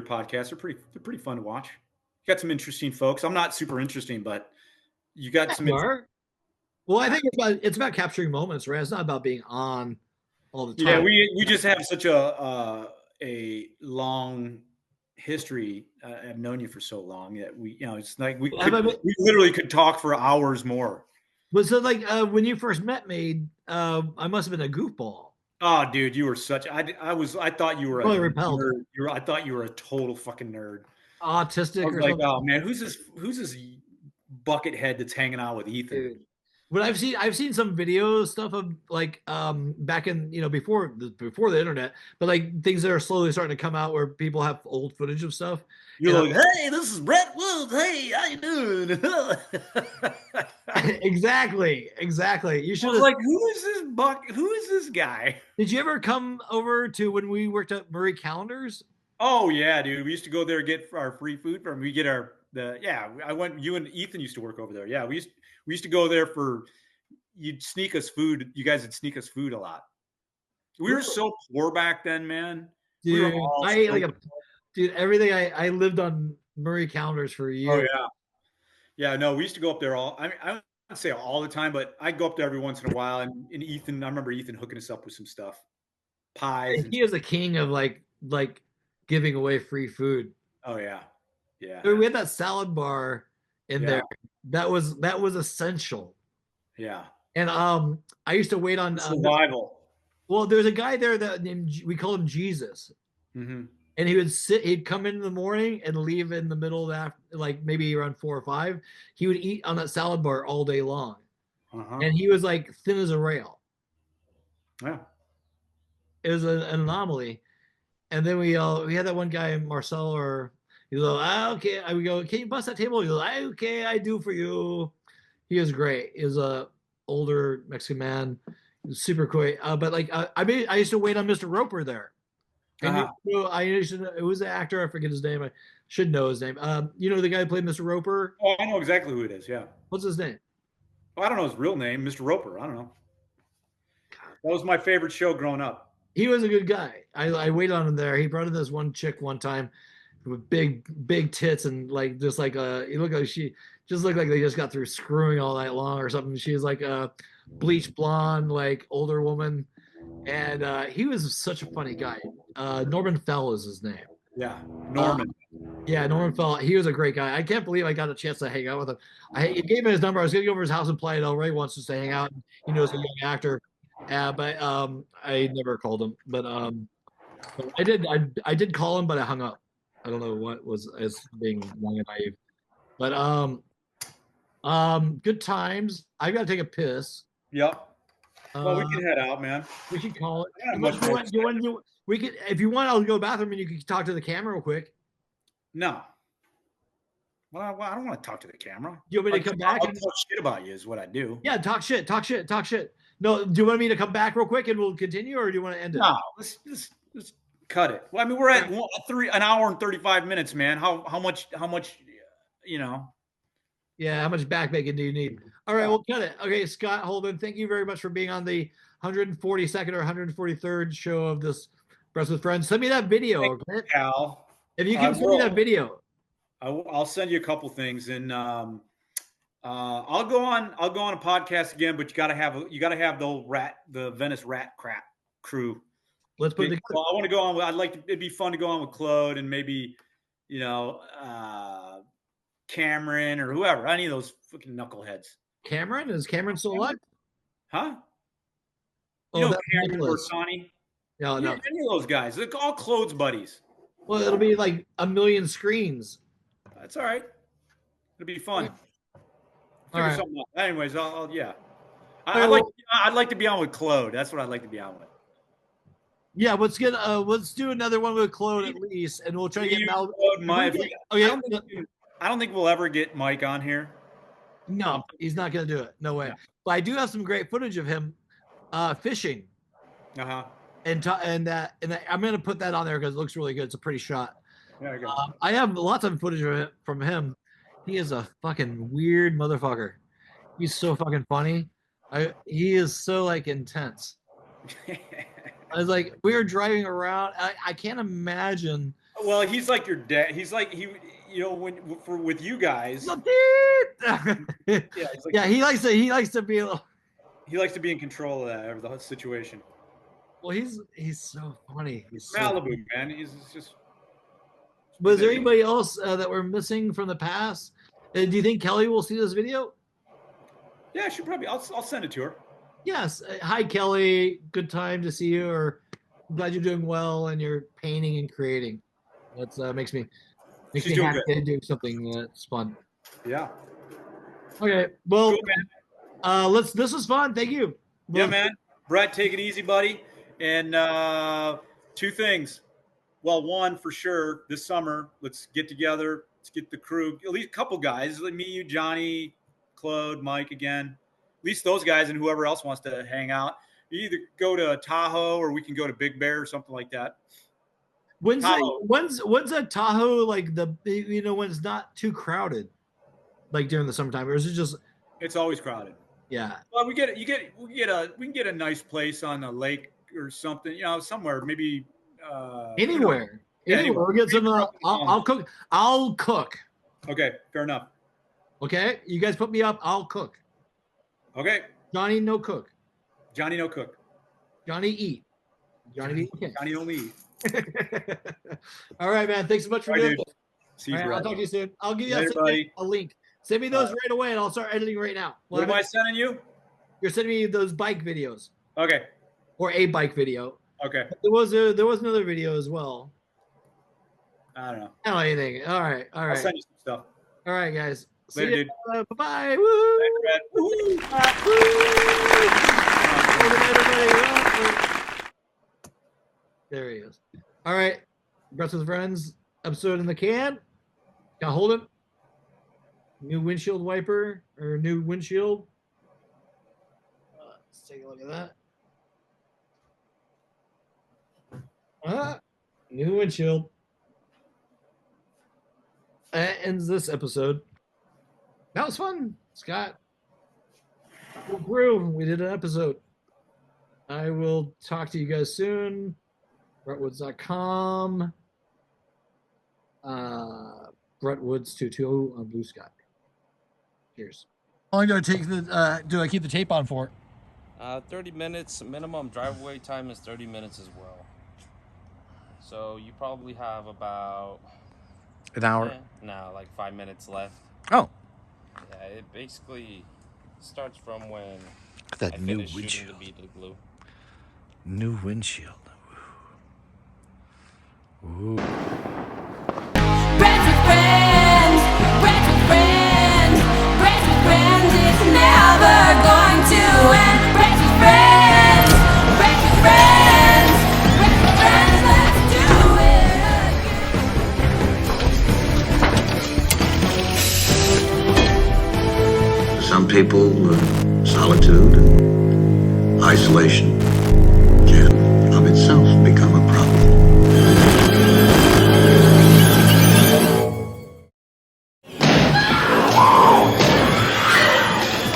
podcasts. They're pretty fun to watch. You got some interesting folks. I'm not super interesting, but you got some. Well, I think it's about capturing moments, right? It's not about being on all the time. Yeah, we just have such a long history. I've known you for so long that it's like we literally could talk for hours more. But so like when you first met me, I must have been a goofball. Oh, dude, you were such. I thought you were really repelled. Nerd. I thought you were a total fucking nerd. Autistic. I was like, oh man, who's this bucket head that's hanging out with Ethan? Dude. But I've seen some video stuff of like back in before the internet, but like things that are slowly starting to come out where people have old footage of stuff. You're like, hey, this is Brett Woods. Hey, how you doing? Exactly. You should. Like, who is this Who is this guy? Did you ever come over to when we worked at Murray Calendars? Oh yeah, dude. We used to go there and get our free food from. We get I went. You and Ethan used to work over there. Yeah, we used to go there you'd sneak us food. You guys would sneak us food a lot. We were so poor back then, man. Dude, I ate like everything. I lived on Murray Calendars for a year. Oh yeah. Yeah, no, we used to go up there I wouldn't say all the time, but I'd go up there every once in a while. And Ethan, I remember Ethan hooking us up with some stuff. Pies. He was a king of like giving away free food. Oh yeah. Yeah. We had that salad bar in there. That was essential. Yeah. And I used to wait on survival. Well, there's a guy there we call him Jesus. Mm-hmm. and he'd come in the morning and leave in the middle of that, like maybe around 4 or 5. He would eat on that salad bar all day long. And he was like thin as a rail. Yeah. It was an anomaly. And then we had that one guy, Marcel, or he goes, okay. I would go, can you bust that table? He goes, okay, I do for you. He was great. He was a older Mexican man. He was super quick. But like I used to wait on Mr. Roper there. And I used to know, it was the actor, I forget his name. I should know his name. You know the guy who played Mr. Roper? Oh, I know exactly who it is, yeah. What's his name? Oh, I don't know his real name, Mr. Roper. I don't know. That was my favorite show growing up. He was a good guy. I waited on him there. He brought in this one chick one time with big tits and like just like he looked like she just looked like they just got through screwing all night long or something. She was like a bleach blonde, like older woman, and he was such a funny guy. Norman Fell is his name. Yeah, Norman. Yeah, Norman Fell. He was a great guy. I can't believe I got a chance to hang out with him. He gave me his number. I was gonna go over his house in Playa del Rey once just to hang out. He knows a young actor. But I never called him. But I did call him, but I hung up. I don't know what was as being young and naive. But good times. I gotta take a piss. Yep. Well, we can head out, man. We should call it. Yeah, We could, if you want, I'll go to the bathroom and you can talk to the camera real quick. No. Well, I don't want to talk to the camera. You want me to come back? I'll talk shit about you is what I do. Yeah, talk shit. No, do you want me to come back real quick and we'll continue, or do you want to end it? No, let's cut it. Well, I mean, we're at an hour and 35 minutes, man. How much, you know? Yeah, how much back bacon do you need? All right, we'll cut it. Okay, Scott Holden, thank you very much for being on the 142nd or 143rd show of this Breast with Friends. Send me that video, okay? Al. If you can send me that video. I'll send you a couple things, and I'll go on a podcast again. But you got to have the Venice Rat Crap crew. Let's put it together. Well, I want to go on. It'd be fun to go on with Claude and maybe, Cameron or whoever. Any of those fucking knuckleheads. Cameron? Is Cameron still alive? Huh? Oh, Cameron Bersani? No. Yeah, any of those guys. They're all Claude's buddies. Well, it'll be like 1 million screens. That's all right. It'll be fun. All right. Something out. Anyways, I'd like to be on with Claude. That's what I'd like to be on with. Yeah, let's do another one with Claude at least, and we'll try to get Mal. I don't think we'll ever get Mike on here. No, he's not going to do it. No way. Yeah. But I do have some great footage of him fishing. Uh-huh. And I'm going to put that on there because it looks really good. It's a pretty shot. There you go. I have lots of footage of it from him. He is a fucking weird motherfucker. He's so fucking funny. He is so like intense. I was like, we were driving around. I can't imagine. Well, he's like your dad. He's like with you guys. Yeah, he likes to be a little. He likes to be in control of the situation. Well, he's so funny. He's Malibu, man. He's just. Was there anybody else that we're missing from the past? Do you think Kelly will see this video? Yeah, she probably. I'll send it to her. Yes. Hi, Kelly. Good time to see you. Or glad you're doing well and you're painting and creating. That makes me happy to do something that's fun. Yeah. Okay. Well, cool, this was fun. Thank you. Yeah, man. Brett, take it easy, buddy. And 2 things. Well, one for sure. This summer, let's get together. Let's get the crew, at least a couple guys. Like me, you, Johnny, Claude, Mike again. At least those guys and whoever else wants to hang out. You either go to Tahoe or we can go to Big Bear or something like that. When's a Tahoe like when it's not too crowded, like during the summertime, or is it just? It's always crowded. Yeah. Well, we can get a nice place on a lake or something. Somewhere maybe. Anywhere. We'll get some. I'll cook. I'll cook. Okay, fair enough. Okay, you guys put me up. I'll cook. Okay. Johnny, no cook. Johnny, no cook. Johnny, eat. Johnny only eat. All right, man. Thanks so much for doing it. See you. I'll talk to you soon. I'll give you a link. Send me those right away, and I'll start editing right now. What am I sending you? You're sending me those bike videos. Okay. Or a bike video. Okay. There was another video as well. I don't know. Oh, anything. All right. I'll send you some stuff. All right, guys. Later, See dude. ya. Bye-bye. Woo! Woo! There he is. All right. Breath with Friends episode in the can. Got Holden. New windshield wiper or new windshield. Let's take a look at that. New windshield. That ends this episode. That was fun, Scott. We did an episode. I will talk to you guys soon. BrettWoods.com. BrettWoods22 on Blue Sky. Cheers. How long do I take the? Do I keep the tape on for? 30 minutes. Minimum driveway time is 30 minutes as well. So you probably have about an hour. No, like 5 minutes left. Oh. Yeah, it basically starts from when that I new finish windshield. shooting the bead of glue. New windshield. Ooh. Breath with friends, breath with friends, breath with friends, it's never going to end. Breath with friends, breath with friends, breath with friends, let's do it again. Some people, solitude and isolation can of itself become a problem.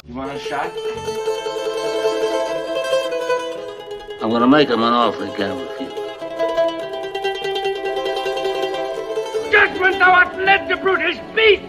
You want a shot? I'm gonna make him an offer he can't refuse. Judgment thou hast led the brute his beast!